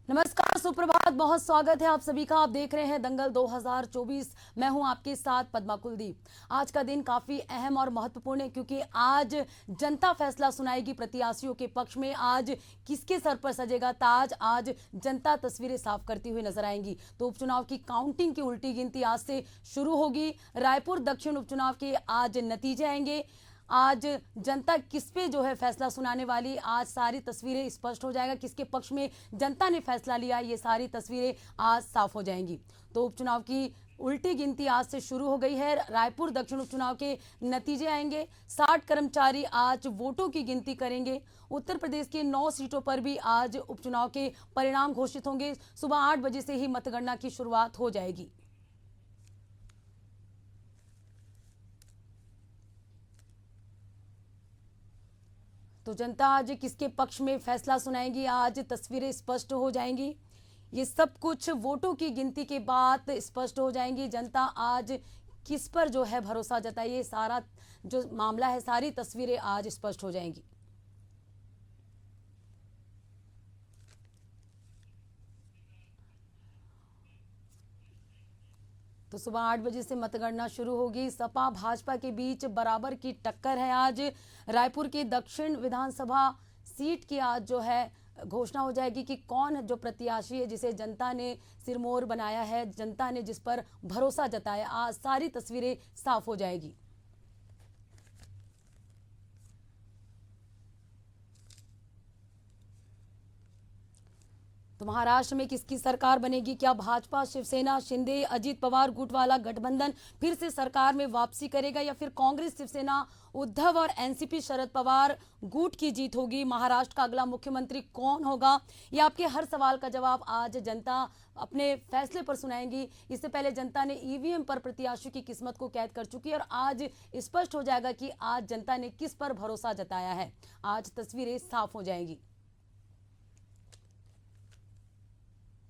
नमस्कार, सुप्रभात, बहुत स्वागत है आप सभी का। आप देख रहे हैं दंगल 2024। मैं हूं आपके साथ पद्मा कुलदीप। आज का दिन काफी अहम और महत्वपूर्ण है क्योंकि आज जनता फैसला सुनाएगी प्रत्याशियों के पक्ष में। आज किसके सर पर सजेगा ताज, आज जनता तस्वीरें साफ करती हुई नजर आएंगी। तो उपचुनाव की काउंटिंग की उल्टी गिनती आज से शुरू होगी। रायपुर दक्षिण उपचुनाव के आज नतीजे आएंगे। आज जनता किस पे जो है फैसला सुनाने वाली, आज सारी तस्वीरें स्पष्ट हो जाएगा। किसके पक्ष में जनता ने फैसला लिया, ये सारी तस्वीरें आज साफ हो जाएंगी। तो उपचुनाव की उल्टी गिनती आज से शुरू हो गई है। रायपुर दक्षिण उपचुनाव के नतीजे आएंगे। 60 कर्मचारी आज वोटों की गिनती करेंगे। उत्तर प्रदेश के 9 सीटों पर भी आज उपचुनाव के परिणाम घोषित होंगे। सुबह 8 बजे से ही मतगणना की शुरुआत हो जाएगी। तो जनता आज किसके पक्ष में फैसला सुनाएगी, आज तस्वीरें स्पष्ट हो जाएंगी। ये सब कुछ वोटों की गिनती के बाद स्पष्ट हो जाएंगी। जनता आज किस पर जो है भरोसा जताइए, सारा जो मामला है, सारी तस्वीरें आज स्पष्ट हो जाएंगी। तो सुबह 8 बजे से मतगणना शुरू होगी। सपा भाजपा के बीच बराबर की टक्कर है। आज रायपुर के दक्षिण विधानसभा सीट की आज जो है घोषणा हो जाएगी कि कौन जो प्रत्याशी है जिसे जनता ने सिरमौर बनाया है, जनता ने जिस पर भरोसा जताया। आज सारी तस्वीरें साफ हो जाएगी। तो महाराष्ट्र में किसकी सरकार बनेगी? क्या भाजपा, शिवसेना, शिंदे, अजीत पवार गुट वाला गठबंधन फिर से सरकार में वापसी करेगा या फिर कांग्रेस, शिवसेना, उद्धव और एनसीपी शरद पवार गुट की जीत होगी? महाराष्ट्र का अगला मुख्यमंत्री कौन होगा? ये आपके हर सवाल का जवाब आज जनता अपने फैसले पर सुनाएंगी। इससे पहले जनता ने ईवीएम पर प्रत्याशियों की किस्मत को कैद कर चुकी है और आज स्पष्ट हो जाएगा कि आज जनता ने किस पर भरोसा जताया है। आज तस्वीरें साफ हो जाएंगी।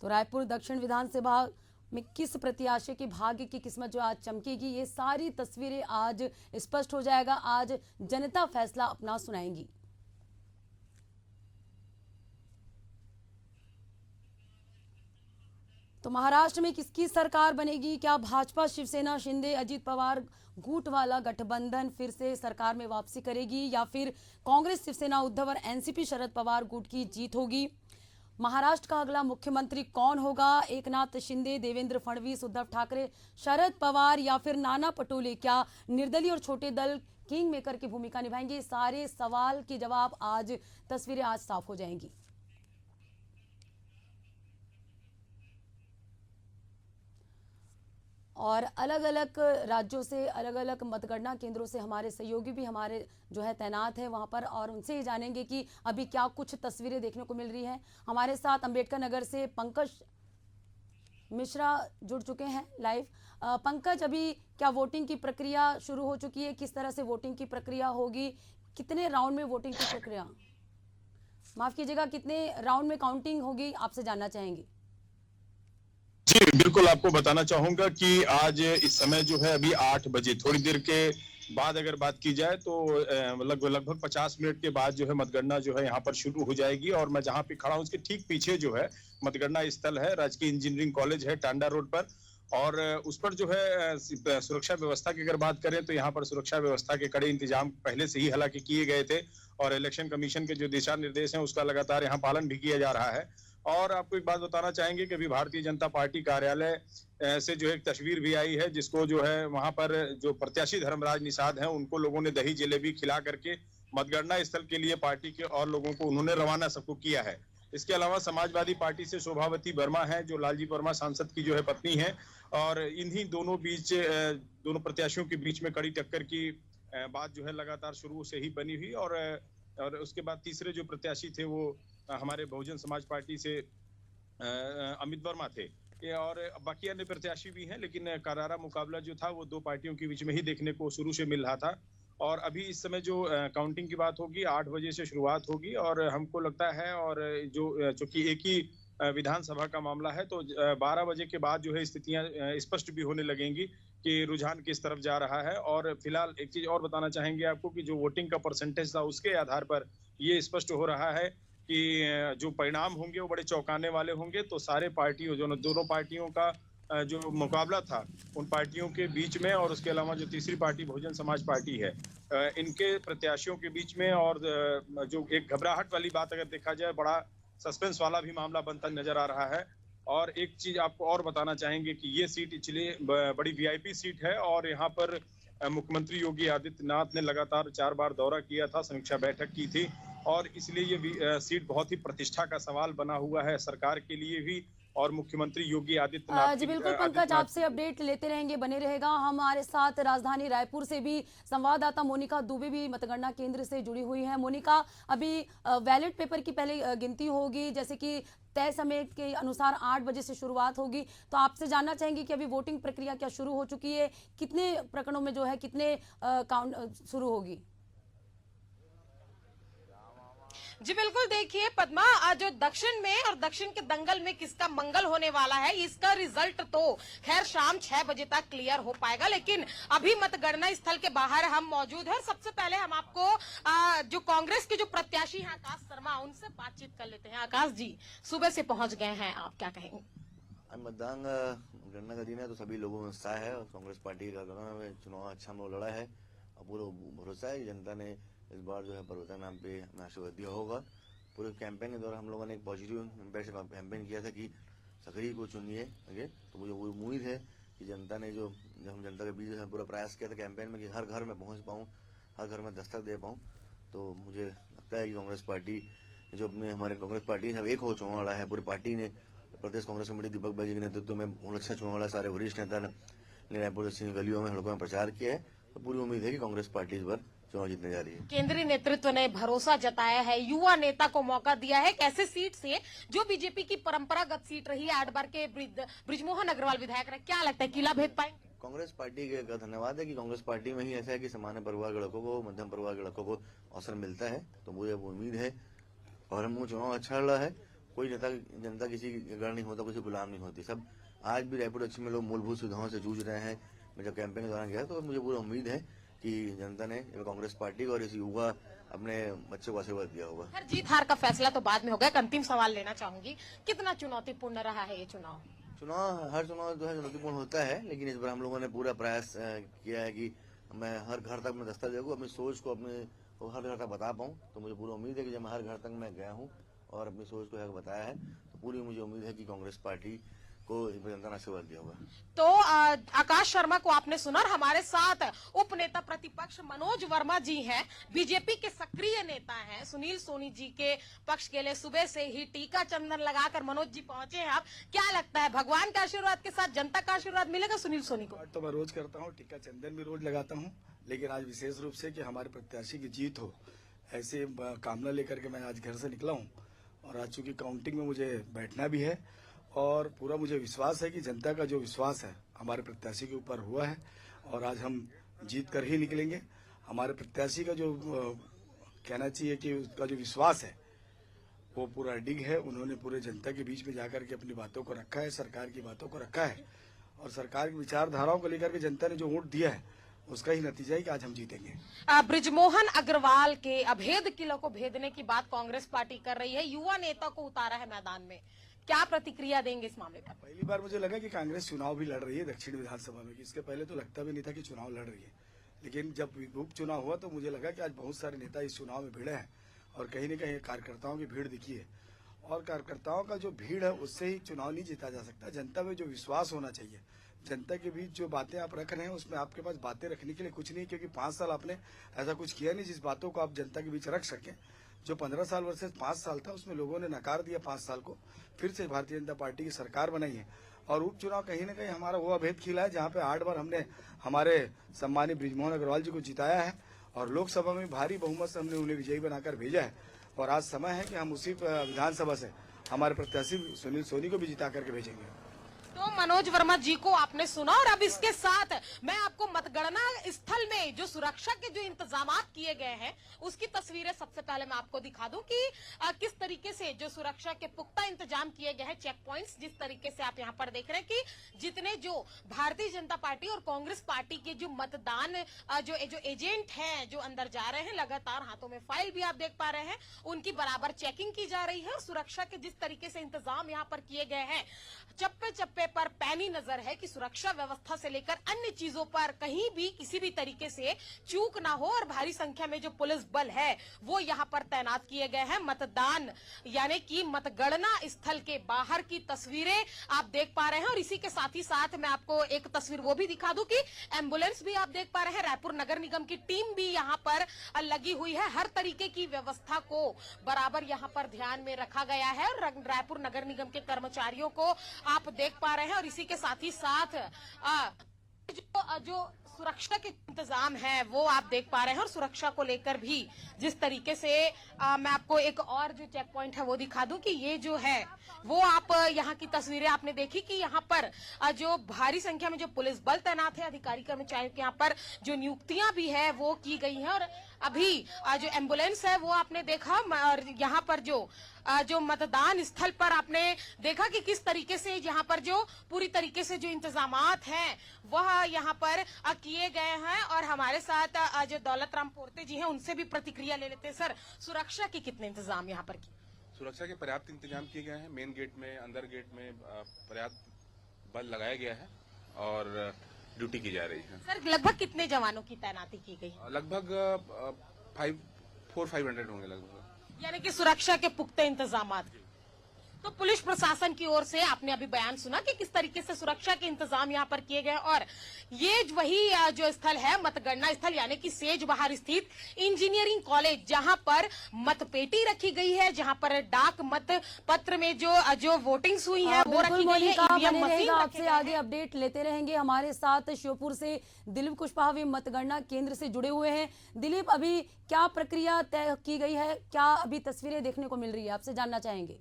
तो रायपुर दक्षिण विधानसभा में किस प्रत्याशी की भाग्य की किस्मत जो आज चमकेगी, ये सारी तस्वीरें आज स्पष्ट हो जाएगा। आज जनता फैसला अपना सुनाएंगी। तो महाराष्ट्र में किसकी सरकार बनेगी? क्या भाजपा, शिवसेना, शिंदे, अजीत पवार गुट वाला गठबंधन फिर से सरकार में वापसी करेगी या फिर कांग्रेस, शिवसेना, उद्धव और एनसीपी शरद पवार गुट की जीत होगी? महाराष्ट्र का अगला मुख्यमंत्री कौन होगा? एकनाथ शिंदे, देवेंद्र फडणवीस, उद्धव ठाकरे, शरद पवार या फिर नाना पटोले? क्या निर्दलीय और छोटे दल किंग मेकर की भूमिका निभाएंगे? सारे सवाल के जवाब आज तस्वीरें आज साफ हो जाएंगी। और अलग अलग राज्यों से, अलग अलग मतगणना केंद्रों से हमारे सहयोगी भी हमारे जो है तैनात है वहाँ पर, और उनसे ही जानेंगे कि अभी क्या कुछ तस्वीरें देखने को मिल रही हैं। हमारे साथ अंबेडकर नगर से पंकज मिश्रा जुड़ चुके हैं लाइव। पंकज, अभी क्या वोटिंग की प्रक्रिया शुरू हो चुकी है? किस तरह से वोटिंग की प्रक्रिया होगी? कितने राउंड में वोटिंग की प्रक्रिया, माफ कीजिएगा, कितने राउंड में काउंटिंग होगी, आपसे जानना चाहेंगे। जी बिल्कुल, आपको बताना चाहूंगा कि आज इस समय जो है अभी 8 बजे थोड़ी देर के बाद अगर बात की जाए तो लगभग 50 मिनट के बाद जो है मतगणना जो है यहाँ पर शुरू हो जाएगी। और मैं जहाँ पे खड़ा हूँ उसके ठीक पीछे जो है मतगणना स्थल है, राजकीय इंजीनियरिंग कॉलेज है टांडा रोड पर। और उस पर जो है सुरक्षा व्यवस्था की अगर बात करें तो यहाँ पर सुरक्षा व्यवस्था के कड़े इंतजाम पहले से ही हालांकि किए गए थे और इलेक्शन कमीशन के जो दिशा निर्देश हैं उसका लगातार यहाँ पालन भी किया जा रहा है। और आपको एक बात बताना चाहेंगे कि अभी भारतीय जनता पार्टी कार्यालय से जो एक तस्वीर भी आई है, जिसको जो है वहां पर जो प्रत्याशी धर्मराज निषाद हैं उनको लोगों ने दही जलेबी खिला करके मतगणना स्थल के लिए पार्टी के और लोगों को उन्होंने रवाना सबको किया है। इसके अलावा समाजवादी पार्टी से शोभावती वर्मा है जो लालजी वर्मा सांसद की जो है पत्नी है, और इन्हीं दोनों बीच दोनों प्रत्याशियों के बीच में कड़ी टक्कर की बात जो है लगातार शुरू से ही बनी हुई। और उसके बाद तीसरे जो प्रत्याशी थे वो हमारे बहुजन समाज पार्टी से अमित वर्मा थे, और बाकी अन्य प्रत्याशी भी हैं, लेकिन करारा मुकाबला जो था वो दो पार्टियों के बीच में ही देखने को शुरू से मिल रहा था। और अभी इस समय जो काउंटिंग की बात होगी 8 बजे से शुरुआत होगी, और हमको लगता है और जो चूंकि एक ही विधानसभा का मामला है तो 12 बजे के बाद जो है स्थितियां स्पष्ट भी होने लगेंगी कि रुझान किस तरफ जा रहा है। और फिलहाल एक चीज और बताना चाहेंगे आपको कि जो वोटिंग का परसेंटेज था उसके आधार पर ये स्पष्ट हो रहा है कि जो परिणाम होंगे वो बड़े चौंकाने वाले होंगे। तो सारे पार्टियों जो दोनों पार्टियों का जो मुकाबला था उन पार्टियों के बीच में, और उसके अलावा जो तीसरी पार्टी बहुजन समाज पार्टी है, इनके प्रत्याशियों के बीच में, और जो एक घबराहट वाली बात अगर देखा जाए, बड़ा सस्पेंस वाला भी मामला बनता नजर आ रहा है। और एक चीज आपको और बताना चाहेंगे कि ये सीट इसलिए बड़ी वीआईपी सीट है, और यहाँ पर मुख्यमंत्री योगी आदित्यनाथ ने लगातार 4 बार दौरा किया था, समीक्षा बैठक की थी, और इसलिए ये सीट बहुत ही प्रतिष्ठा का सवाल बना हुआ है सरकार के लिए भी और मुख्यमंत्री योगी आदित्यनाथ जी बिल्कुल पंकज, आपसे अपडेट लेते रहेंगे, बने रहेगा। हमारे साथ राजधानी रायपुर से भी संवाददाता मोनिका दुबे भी मतगणना केंद्र से जुड़ी हुई है। मोनिका, अभी बैलेट पेपर की पहले गिनती होगी, जैसे कि तय समय के अनुसार 8 बजे से शुरुआत होगी, तो आपसे जानना चाहेंगे कि अभी वोटिंग प्रक्रिया क्या शुरू हो चुकी है, कितने प्रकरणों में जो है कितने काउंट शुरू होगी? जी बिल्कुल, देखिए पद्मा, आज जो दक्षिण में और दक्षिण के दंगल में किसका मंगल होने वाला है, इसका रिजल्ट तो खैर शाम 6 बजे तक क्लियर हो पाएगा। लेकिन अभी मतगणना स्थल के बाहर हम मौजूद हैं। सबसे पहले हम आपको जो कांग्रेस के जो प्रत्याशी हैं आकाश शर्मा, उनसे बातचीत कर लेते हैं। आकाश जी, सुबह से पहुंच गए हैं, आप क्या कहेंगे? मतदान गणना का दिन है तो सभी लोगों में उत्साह है, और कांग्रेस पार्टी का चुनाव अच्छा हम लोग लड़ा है, और पूरा भरोसा है जनता ने इस बार जो है पर्वता नाम पे हमें आशीर्वाद दिया होगा। पूरे कैंपेन के दौरान हम लोगों ने एक पॉजिटिव इम्पैक्ट कैंपेन किया था कि सकरी को चुनिए आगे। तो मुझे वो उम्मीद है कि जनता ने जब हम जनता के बीच पूरा प्रयास किया था कैंपेन में कि हर घर में पहुंच पाऊं, हर घर में दस्तक दे पाऊं, तो मुझे लगता है कि कांग्रेस पार्टी जो अपने हमारे कांग्रेस पार्टी सब एक हो चुनाव लड़ा है। पूरी पार्टी ने प्रदेश कांग्रेस कमेटी दीपक भाई के नेतृत्व में बहुत अच्छा चुनाव लड़ा, सारे वरिष्ठ नेता ने रायपुर गलियों में सड़कों में प्रचार किया है। तो पूरी उम्मीद है कि कांग्रेस पार्टी इस बार चुनाव जीतने जा रही है। केंद्रीय नेतृत्व ने भरोसा जताया है, युवा नेता को मौका दिया है। कैसे सीट से जो बीजेपी की परंपरागत सीट रही है, 8 बार के बृजमोहन अग्रवाल विधायक रहे, क्या लगता है किला भेद पाएंगे? कांग्रेस पार्टी का धन्यवाद है कि कांग्रेस पार्टी में ही ऐसा है कि सामान्य परिवार के लड़कों को, मध्यम परिवार के लड़कों को अवसर मिलता है। तो मुझे उम्मीद है, और हम चुनाव अच्छा लड़ा है। कोई नेता जनता किसी गढ़ नहीं होता, किसी गुलाम नहीं होती। सब आज भी रायपुर दक्षिण में लोग मूलभूत सुविधाओं से जूझ रहे हैं। मैं जब कैंपेन के दौरान गया तो मुझे पूरी उम्मीद है कि जनता ने कांग्रेस पार्टी को और इस युवा अपने बच्चों को आशीर्वाद दिया होगा। हर जीत हार का फैसला तो बाद में होगा। एक अंतिम सवाल लेना चाहूंगी, कितना चुनौतीपूर्ण रहा है ये चुनाव? हर चुनाव जो है चुनौतीपूर्ण होता है, लेकिन इस बार हम लोगों ने पूरा प्रयास किया है कि मैं हर घर तक मैं दस्तावेज को, अपनी सोच को हर घर तक बता पाऊँ। तो मुझे पूरी उम्मीद है कि जब मैं हर घर तक मैं गया हूँ और अपनी सोच को बताया है, तो पूरी मुझे उम्मीद है कि कांग्रेस पार्टी को जनता ने आशीर्वाद दिया होगा। तो आकाश शर्मा को आपने सुना। और हमारे साथ उप नेता प्रतिपक्ष मनोज वर्मा जी हैं, बीजेपी के सक्रिय नेता हैं। सुनील सोनी जी के पक्ष के लिए सुबह से ही टीका चंदन लगाकर मनोज जी पहुंचे हैं। आप क्या लगता है, भगवान के आशीर्वाद के साथ जनता का आशीर्वाद मिलेगा सुनील सोनी को? तो मैं रोज करता हूँ, टीका चंदन भी रोज लगाता हूँ, लेकिन आज विशेष रूप से कि हमारे प्रत्याशी की जीत हो, ऐसे कामना लेकर के मैं आज घर से निकला हूँ। और आज चूंकि काउंटिंग में मुझे बैठना भी है, और पूरा मुझे विश्वास है कि जनता का जो विश्वास है हमारे प्रत्याशी के ऊपर हुआ है, और आज हम जीत कर ही निकलेंगे। हमारे प्रत्याशी का जो कहना चाहिए कि उसका जो विश्वास है वो पूरा अडिग है। उन्होंने पूरे जनता के बीच में जाकर के अपनी बातों को रखा है, सरकार की बातों को रखा है, और सरकार की विचारधाराओं को लेकर के जनता ने जो वोट दिया है उसका ही नतीजा है कि आज हम जीतेंगे। बृजमोहन अग्रवाल के अभेद किला को भेदने की बात कांग्रेस पार्टी कर रही है, युवा नेता को उतारा है मैदान में, क्या प्रतिक्रिया देंगे इस मामले पर? पहली बार मुझे लगा कि कांग्रेस चुनाव भी लड़ रही है दक्षिण विधानसभा में, इसके पहले तो लगता भी नहीं था कि चुनाव लड़ रही है। लेकिन जब उपचुनाव हुआ तो मुझे लगा कि आज बहुत सारे नेता इस चुनाव में भिड़े हैं, और कहीं न कहीं कार्यकर्ताओं की भीड़ दिखी है। और कार्यकर्ताओं का जो भीड़ है उससे ही चुनाव नहीं जीता जा सकता। जनता में जो विश्वास होना चाहिए, जनता के बीच जो बातें आप रख रहे हैं उसमें आपके पास बातें रखने के लिए कुछ नहीं, क्योंकि 5 साल आपने ऐसा कुछ किया नहीं जिस बातों को आप जनता के बीच रख सकें। जो 15 साल वर्सेस 5 साल था उसमें लोगों ने नकार दिया 5 साल को, फिर से भारतीय जनता पार्टी की सरकार बनाई है। और उपचुनाव कहीं न कहीं हमारा वो अभेद खिला है जहाँ पे 8 बार हमने हमारे सम्मानीय बृजमोहन अग्रवाल जी को जिताया है, और लोकसभा में भारी बहुमत से हमने उन्हें विजयी बनाकर भेजा है। और आज समय है कि हम उसी विधानसभा से हमारे प्रत्याशी सुनील सोनी को भी जिता करके भेजेंगे। तो मनोज वर्मा जी को आपने सुना और अब इसके साथ मैं आपको मतगणना स्थल में जो सुरक्षा के जो इंतजाम किए गए हैं उसकी तस्वीरें सबसे पहले मैं आपको दिखा दूं कि किस तरीके से जो सुरक्षा के पुख्ता इंतजाम किए गए हैं, चेक पॉइंट्स जिस तरीके से आप यहां पर देख रहे हैं कि जितने जो भारतीय जनता पार्टी और कांग्रेस पार्टी के जो मतदान जो एजेंट हैं जो अंदर जा रहे हैं, लगातार हाथों में फाइल भी आप देख पा रहे हैं, उनकी बराबर चेकिंग की जा रही है और सुरक्षा के जिस तरीके से इंतजाम यहाँ पर किए गए हैं, चप्पे चप्पे पर पैनी नजर है कि सुरक्षा व्यवस्था से लेकर अन्य चीजों पर कहीं भी किसी भी तरीके से चूक ना हो और भारी संख्या में जो पुलिस बल है वो यहाँ पर तैनात किए गए हैं। मतदान यानी कि मतगणना स्थल के बाहर की तस्वीरें आप देख पा रहे हैं और इसी के साथ ही साथ मैं आपको एक तस्वीर वो भी दिखा दूं कि एम्बुलेंस भी आप देख पा रहे हैं, रायपुर नगर निगम की टीम भी यहाँ पर लगी हुई है। हर तरीके की व्यवस्था को बराबर यहाँ पर ध्यान में रखा गया है और रायपुर नगर निगम के कर्मचारियों को आप देख पा रहे हैं और इसी के साथ ही साथ जो सुरक्षा के इंतजाम है वो आप देख पा रहे हैं और सुरक्षा को लेकर भी जिस तरीके से मैं आपको एक और जो चेक पॉइंट है वो दिखा दूं कि ये जो है वो आप यहाँ की तस्वीरें आपने देखी कि यहाँ पर जो भारी संख्या में जो पुलिस बल तैनात है, अधिकारी कर्मचारियों के यहाँ पर जो नियुक्तियां भी है वो की गई है और अभी जो एम्बुलेंस है वो आपने देखा और यहाँ पर जो मतदान स्थल पर आपने देखा कि किस तरीके से यहाँ पर जो पूरी तरीके से जो इंतजामात हैं वह यहाँ पर किए गए हैं और हमारे साथ जो दौलत राम पोर्ते जी हैं उनसे भी प्रतिक्रिया ले लेते हैं। सर, सुरक्षा के कितने इंतजाम यहाँ पर किए? सुरक्षा के पर्याप्त इंतजाम किए गए हैं। मेन गेट में, अंदर गेट में पर्याप्त बल लगाया गया है और ड्यूटी की जा रही है। सर, लगभग कितने जवानों की तैनाती की गई? लगभग 500 होंगे लगभग। यानी कि सुरक्षा के पुख्ते इंतजाम। तो पुलिस प्रशासन की ओर से आपने अभी बयान सुना कि किस तरीके से सुरक्षा के इंतजाम यहाँ पर किए गए और ये वही जो स्थल है मतगणना स्थल यानी कि सेज बाहर स्थित इंजीनियरिंग कॉलेज जहाँ पर मतपेटी रखी गई है, जहाँ पर डाक मत पत्र में जो वोटिंग्स हुई है वो रखी गई है। ईवीएम मशीन आपसे आगे अपडेट लेते रहेंगे। हमारे साथ श्योपुर से दिलीप कुशवाहा भी मतगणना केंद्र से जुड़े हुए हैं। दिलीप, अभी क्या प्रक्रिया तय की गई है, क्या अभी तस्वीरें देखने को मिल रही है, आपसे जानना चाहेंगे।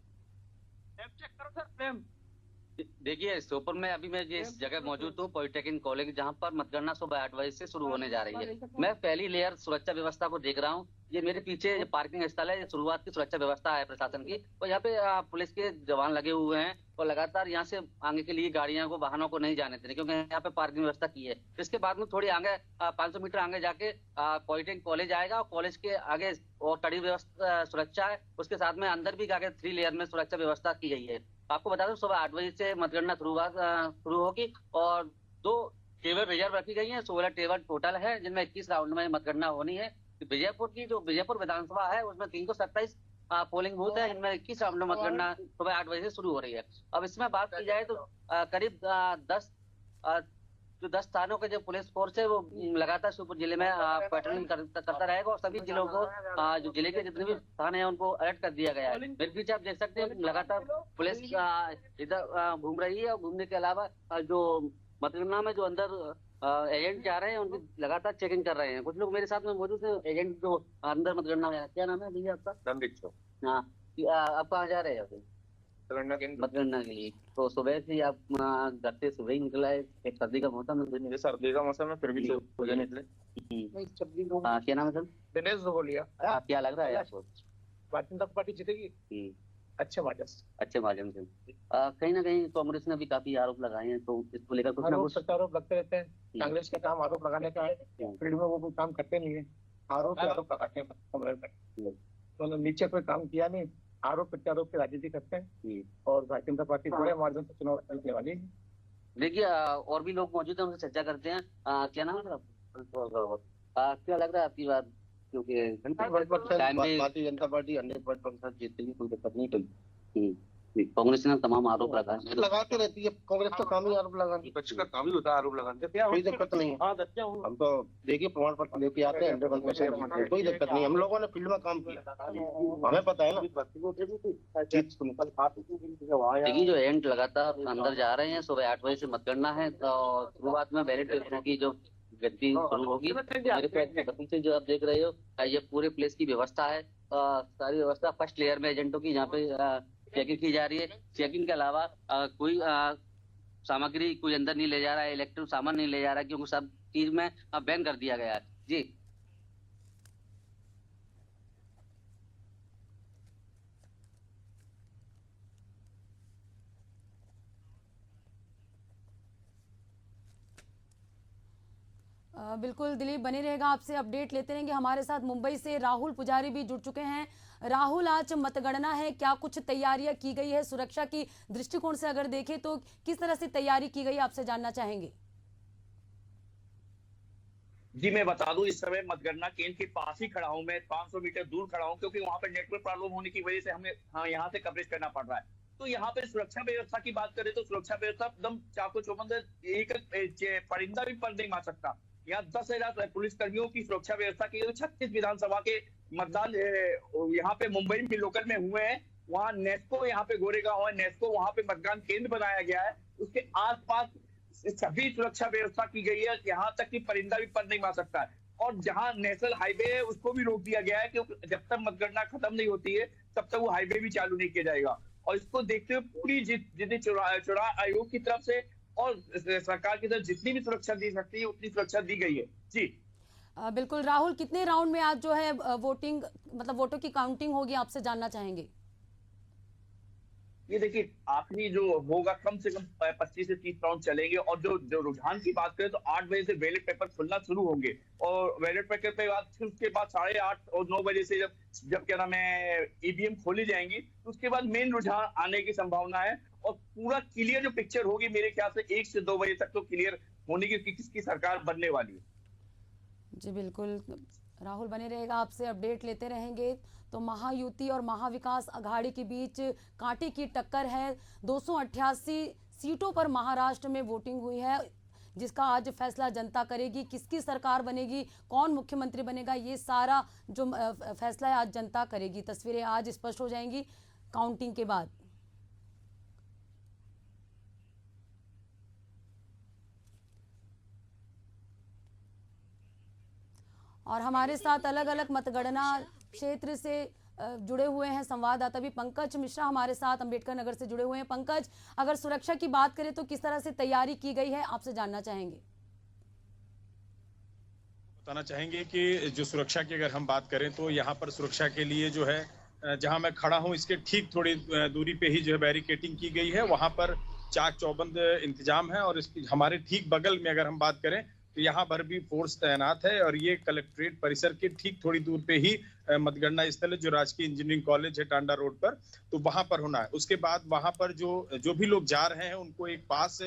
देखिए, श्योपुर में अभी मैं जिस जगह मौजूद हूँ पॉलिटेक्निक कॉलेज, जहाँ पर मतगणना सुबह 8 बजे से शुरू होने जा रही है। मैं पहली लेयर सुरक्षा व्यवस्था को देख रहा हूँ। ये मेरे पीछे पार्किंग स्थल है, ये शुरुआत की सुरक्षा व्यवस्था है प्रशासन की। और यहाँ पे पुलिस के जवान लगे हुए हैं और लगातार यहाँ से आगे के लिए गाड़ियों को, वाहनों को नहीं जाने देने, क्योंकि यहाँ पे पार्किंग व्यवस्था की है। इसके बाद में थोड़ी आगे 500 मीटर आगे जाके पॉलिटेक्निक कॉलेज आएगा और कॉलेज के आगे और कड़ी व्यवस्था सुरक्षा है। उसके साथ में अंदर भी आगे 3 लेयर में सुरक्षा व्यवस्था की गई है। आपको बता दूं, सुबह 8 बजे से मतगणना शुरू होगी और 2 टेबल रिजर्व रखी गई है। 16 टेबल टोटल है, जिनमें 21 राउंड में मतगणना होनी है। विजयपुर की जो विजयपुर विधानसभा है उसमें 327 पोलिंग बूथ है, इनमें 21 राउंड में मतगणना सुबह 8 बजे से शुरू हो रही है। अब इसमें बात की जाए तो करीब 10 स्थानों के जो पुलिस फोर्स है वो लगातार श्योपुर जिले में पेट्रोलिंग करता रहेगा और सभी जिलों को जो जिले के जितने भी स्थान है उनको अलर्ट कर दिया गया है। मेरे पीछे आप देख सकते हैं लगातार पुलिस इधर घूम रही है और घूमने के अलावा जो मतगणना में जो अंदर एजेंट जा रहे हैं उनकी लगातार चेकिंग कर रहे हैं। कुछ लोग मेरे साथ में मौजूद है, एजेंट जो अंदर मतगणना में। क्या नाम है भैया आपका? हाँ, आप कहाँ जा रहे हैं मतगणना के लिए? तो सुबह से आप घर से सुबह ही निकला है, एक सर्दी का मौसम है। सर्दी का मौसम है, फिर भी निकले। क्या नाम है सर? दिनेश बोलिया। क्या लग रहा है आपको? भारतीय जनता पार्टी जीतेगी अच्छे माध्यम से। कहीं ना कहीं कांग्रेस ने भी काफी आरोप लगाए हैं, तो इसको लेकर कुछ ना कुछ आरोप लगते रहते हैं। कांग्रेस का काम आरोप लगाने का है, फील्ड में वो कोई काम करते नहीं है, आरोप लगाते हैं। तो नीचे कोई काम किया नहीं, आरोप प्रत्यारोप की राजनीति करते हैं और भारतीय जनता पार्टी बड़े माध्यम से चुनाव जीतने वाली है। देखिए, और भी लोग मौजूद हैं, उनसे चर्चा करते हैं। क्या नाम है? क्या लग रहा है आपकी बात? क्योंकि भारतीय जनता पार्टी 100% जीतेगी, कोई दिक्कत नहीं। कांग्रेस ने तमाम आरोप लगाते रहती है, कांग्रेस का काम ही आरोप लगाना, विपक्ष का काम ही होता है आरोप लगाने। कोई दिक्कत नहीं है। हम तो देखिए प्रमाण पत्र लेके आते हैं, 100%, कोई दिक्कत नहीं। हम लोगों ने फील्ड में काम किया, हमें पता है ना। देखिए, जो एजेंट लगातार अंदर जा रहे हैं, सुबह 8 बजे से मतगणना है तो शुरुआत में बैलेट पेपरों की जो गति शुरू होगी। मेरे पैर से जो आप देख रहे हो, ये पूरे प्लेस की व्यवस्था है, सारी व्यवस्था फर्स्ट लेयर में एजेंटों की यहाँ पे चेकिंग की जा रही है। चेकिंग के अलावा कोई सामग्री कोई अंदर नहीं ले जा रहा है, इलेक्ट्रिक सामान नहीं ले जा रहा है, क्योंकि सब चीज में अब बैन कर दिया गया है। जी बिल्कुल दिलीप बने रहेगा, आपसे अपडेट लेते रहेंगे। हमारे साथ मुंबई से राहुल पुजारी भी जुड़ चुके हैं। राहुल, आज मतगणना है, क्या कुछ तैयारियां की गई है? सुरक्षा की दृष्टिकोण से अगर देखें तो किस तरह से तैयारी की गई, आपसे जानना चाहेंगे। जी मैं बता दूं, इस समय मतगणना केंद्र के पास ही खड़ा हूं मैं, 500 मीटर दूर खड़ा हूं, क्योंकि वहां पर नेटवर्क प्रॉब्लम होने की वजह से हमें यहाँ से कवरेज करना पड़ रहा है। तो यहाँ पे सुरक्षा व्यवस्था की बात करें तो सुरक्षा व्यवस्था एकदम चाको चौबंद, एक परिंदा भी पर नहीं मार सकता। यहाँ 10,000 पुलिस कर्मियों की सुरक्षा व्यवस्था की गई। 36 विधानसभा के मतदान यहाँ पे मुंबई में लोकल में हुए हैं। वहाँ नेस्को, यहाँ पे गोरेगांव है नेस्को, वहाँ पे मतदान केंद्र बनाया गया है। उसके आसपास सभी सुरक्षा व्यवस्था की गई है, यहाँ तक कि परिंदा भी पर नहीं मार सकता है। और जहाँ नेशनल हाईवे है उसको भी रोक दिया गया है, क्योंकि जब तक मतगणना खत्म नहीं होती है तब तक वो हाईवे भी चालू नहीं किया जाएगा। और इसको देखते हुए पूरी जितनी चुनाव आयोग की तरफ से और सरकार की तरफ जितनी भी सुरक्षा दी सकती है उतनी सुरक्षा दी गई है। जी बिल्कुल राहुल, कितने राउंड में आज जो है वोटिंग, मतलब वोटों की काउंटिंग होगी, आपसे जानना चाहेंगे। ये देखिए, आखिरी जो होगा कम से कम 25 से 30 राउंड चलेंगे। और जो रुझान की बात करें तो 8 बजे से बैलेट पेपर खुलना शुरू होंगे, और बैलेट पेपर के बाद फिर उसके बाद 8:30 और 9 बजे से जब क्या नाम है ईवीएम खोली जाएंगी, तो उसके बाद मेन रुझान आने की संभावना है। और पूरा क्लियर जो पिक्चर होगी मेरे ख्याल से 1 से 2 बजे तक तो क्लियर होने की किसकी सरकार बनने वाली है। जी बिल्कुल राहुल बने रहेगा, आपसे अपडेट लेते रहेंगे। तो महायुति और महाविकास अघाड़ी के बीच कांटे की टक्कर है। 288 सीटों पर महाराष्ट्र में वोटिंग हुई है, जिसका आज फैसला जनता करेगी। किसकी सरकार बनेगी, कौन मुख्यमंत्री बनेगा, ये सारा जो फैसला है आज जनता करेगी। तस्वीरें आज स्पष्ट हो जाएंगी काउंटिंग के बाद। और हमारे साथ अलग अलग मतगणना क्षेत्र से जुड़े हुए हैं संवाददाता भी। पंकज मिश्रा हमारे साथ अंबेडकर नगर से जुड़े हुए हैं। पंकज, अगर सुरक्षा की बात करें तो किस तरह से तैयारी की गई है, आपसे जानना चाहेंगे। बताना चाहेंगे कि जो सुरक्षा की अगर हम बात करें तो यहाँ पर सुरक्षा के लिए जो है, जहाँ मैं खड़ा हूँ इसके ठीक थोड़ी दूरी पे ही जो है बैरिकेटिंग की गई है। वहाँ पर चाक चौबंद इंतजाम है। और इसकी हमारे ठीक बगल में अगर हम बात करें तो यहाँ पर भी फोर्स तैनात है। और ये कलेक्ट्रेट परिसर के ठीक थोड़ी दूर पे ही मतगणना स्थल है, जो राजकीय इंजीनियरिंग कॉलेज है टांडा रोड पर, तो वहां पर होना है। उसके बाद वहां पर जो भी लोग जा रहे हैं उनको एक पास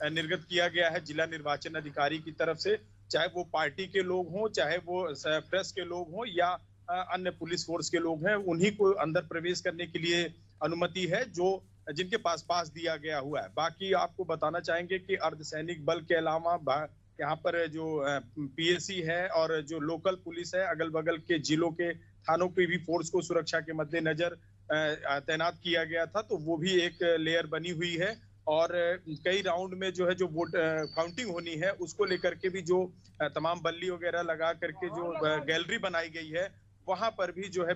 निर्गत किया गया है जिला निर्वाचन अधिकारी की तरफ से, चाहे वो पार्टी के लोग हों, चाहे वो प्रेस के लोग हों या अन्य पुलिस फोर्स के लोग हैं, उन्हीं को अंदर प्रवेश करने के लिए अनुमति है, जो जिनके पास दिया गया हुआ है। बाकी आपको बताना चाहेंगे कि अर्धसैनिक बल के अलावा यहाँ पर जो पीएसी है और जो लोकल पुलिस है, अगल बगल के जिलों के थानों पे भी फोर्स को सुरक्षा के मद्देनजर तैनात किया गया था। तो वो भी एक लेयर बनी हुई है। और कई राउंड में जो है जो वोट काउंटिंग होनी है उसको लेकर के भी जो तमाम बल्ली वगैरह लगा करके जो गैलरी बनाई गई है, वहां पर भी जो है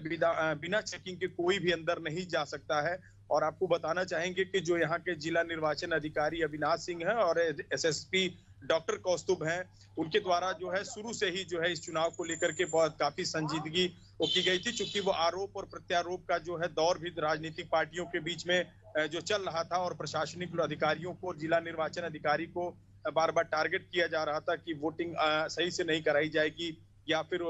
बिना चेकिंग के कोई भी अंदर नहीं जा सकता है। और आपको बताना चाहेंगे कि जो यहाँ के जिला निर्वाचन अधिकारी अविनाश सिंह हैं और एसएसपी डॉक्टर कौस्तुभ हैं, उनके द्वारा जो है शुरू से ही जो है इस चुनाव को लेकर के बहुत काफी संजीदगी की गई थी। चूंकि वो आरोप और प्रत्यारोप का जो है दौर भी राजनीतिक पार्टियों के बीच में जो चल रहा था, और प्रशासनिक अधिकारियों को, जिला निर्वाचन अधिकारी को बार बार टारगेट किया जा रहा था कि वोटिंग सही से नहीं कराई जाएगी या फिर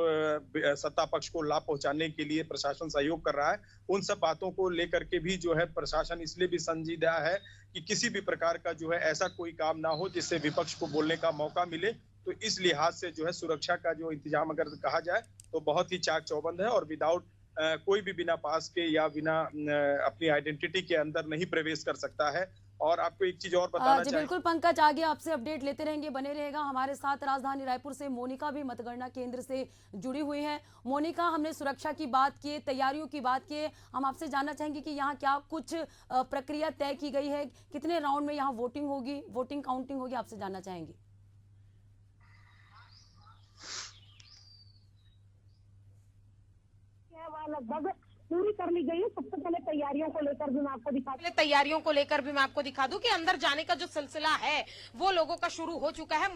सत्ता पक्ष को लाभ पहुंचाने के लिए प्रशासन सहयोग कर रहा है। उन सब बातों को लेकर के भी जो है प्रशासन इसलिए भी संजीदा है कि किसी भी प्रकार का जो है ऐसा कोई काम ना हो जिससे विपक्ष को बोलने का मौका मिले। तो इस लिहाज से जो है सुरक्षा का जो इंतजाम अगर कहा जाए तो बहुत ही चाक चौबंद है, और विदाउट कोई भी बिना पास के या बिना अपनी आइडेंटिटी के अंदर नहीं प्रवेश कर सकता है। और आपको एक चीज और बताना जी बिल्कुल पंकज, आगे आपसे अपडेट लेते रहेंगे, बने रहेगा। हमारे साथ राजधानी रायपुर से मोनिका भी मतगणना केंद्र से जुड़ी हुई है। मोनिका, हमने सुरक्षा की बात की, तैयारियों की बात की, हम आपसे जानना चाहेंगे कि यहाँ क्या कुछ प्रक्रिया तय की गई है, कितने राउंड में यहाँ वोटिंग होगी, वोटिंग काउंटिंग होगी, आपसे जानना चाहेंगे। लगभग पूरी कर ली गई है। सबसे पहले तैयारियों को लेकर भी मैं आपको पहले तैयारियों को लेकर भी मैं आपको दिखा दूं कि अंदर जाने का जो सिलसिला है वो लोगों का शुरू हो चुका है।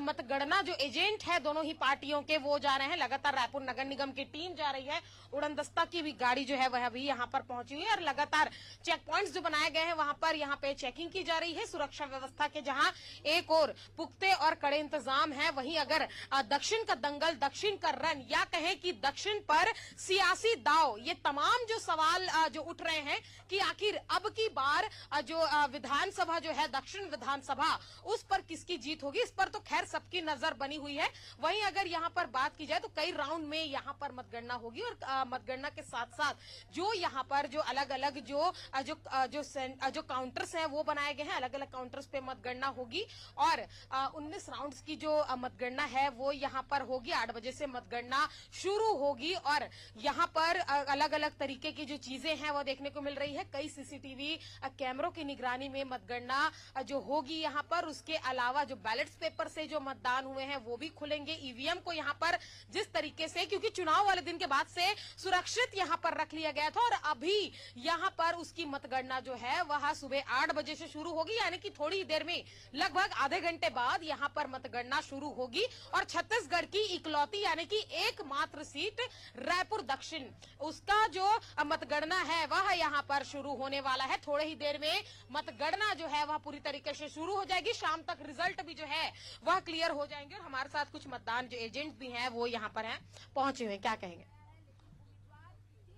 मतगणना जो एजेंट है दोनों ही पार्टियों के वो जा रहे हैं। लगातार रायपुर नगर निगम की टीम जा रही है, उड़न दस्ता की भी गाड़ी जो है वह भी यहाँ पर पहुंची हुई है और लगातार चेक पॉइंट्स जो बनाए गए हैं वहां पर यहाँ पे चेकिंग की जा रही है। सुरक्षा व्यवस्था के जहां एक और पुख्ते और कड़े इंतजाम है, वहीं अगर दक्षिण का दंगल, दक्षिण का रन या कहें कि दक्षिण पर सियासी दाव, ये तमाम जो सवाल जो उठ रहे हैं कि आखिर अब की बार जो विधानसभा जो है दक्षिण विधानसभा उस पर किसकी जीत होगी, इस पर तो खैर सबकी नजर बनी हुई है। वहीं अगर यहाँ पर बात की जाए तो कई राउंड में यहाँ पर मतगणना होगी और मतगणना के साथ साथ जो यहाँ पर जो अलग अलग जो काउंटर्स हैं वो बनाए गए हैं, अलग अलग काउंटर्स पे मतगणना होगी और 19 राउंड्स की जो मतगणना है वो यहाँ पर होगी। 8 बजे से मतगणना शुरू होगी और यहाँ पर अलग अलग तरीके की जो चीजें हैं वो देखने को मिल रही है। कई सीसीटीवी कैमरों की निगरानी में मतगणना जो होगी यहाँ पर। उसके अलावा जो बैलेट पेपर से जो मतदान हुए हैं वो भी खुलेंगे। ईवीएम को यहाँ पर जिस तरीके से, क्योंकि चुनाव वाले दिन के बाद से सुरक्षित यहाँ पर रख लिया गया था और अभी यहाँ पर उसकी मतगणना जो है वह सुबह 8 बजे से शुरू होगी, यानी कि थोड़ी देर में लगभग आधे घंटे बाद यहाँ पर मतगणना शुरू होगी और छत्तीसगढ़ की इकलौती यानी कि एकमात्र सीट रायपुर दक्षिण, उसका जो मतगणना है वह यहाँ पर शुरू होने वाला है। थोड़े ही देर में मतगणना जो है वह पूरी तरीके से शुरू हो जाएगी। शाम तक रिजल्ट भी जो है वह क्लियर हो जाएंगे और हमारे साथ कुछ मतदान जो एजेंट भी हैं वो यहाँ पर हैं, पहुंचे हुए, क्या कहेंगे?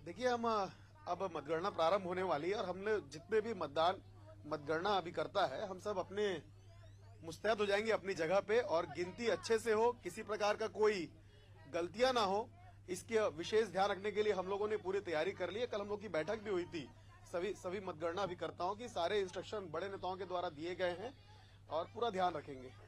देखिए, हम अब मतगणना प्रारंभ होने वाली है और हमने जितने भी मतगणना अभी करता है, हम सब अपने मुस्तैद हो जाएंगे अपनी जगह पे और गिनती अच्छे से हो, किसी प्रकार का कोई गलतियां ना हो, इसके विशेष ध्यान रखने के लिए हम लोगों ने पूरी तैयारी कर ली है। कल हम लोग की बैठक भी हुई थी सभी मतगणना अभिकर्ताओं की। सारे इंस्ट्रक्शन बड़े नेताओं के द्वारा दिए गए हैं और पूरा ध्यान रखेंगे।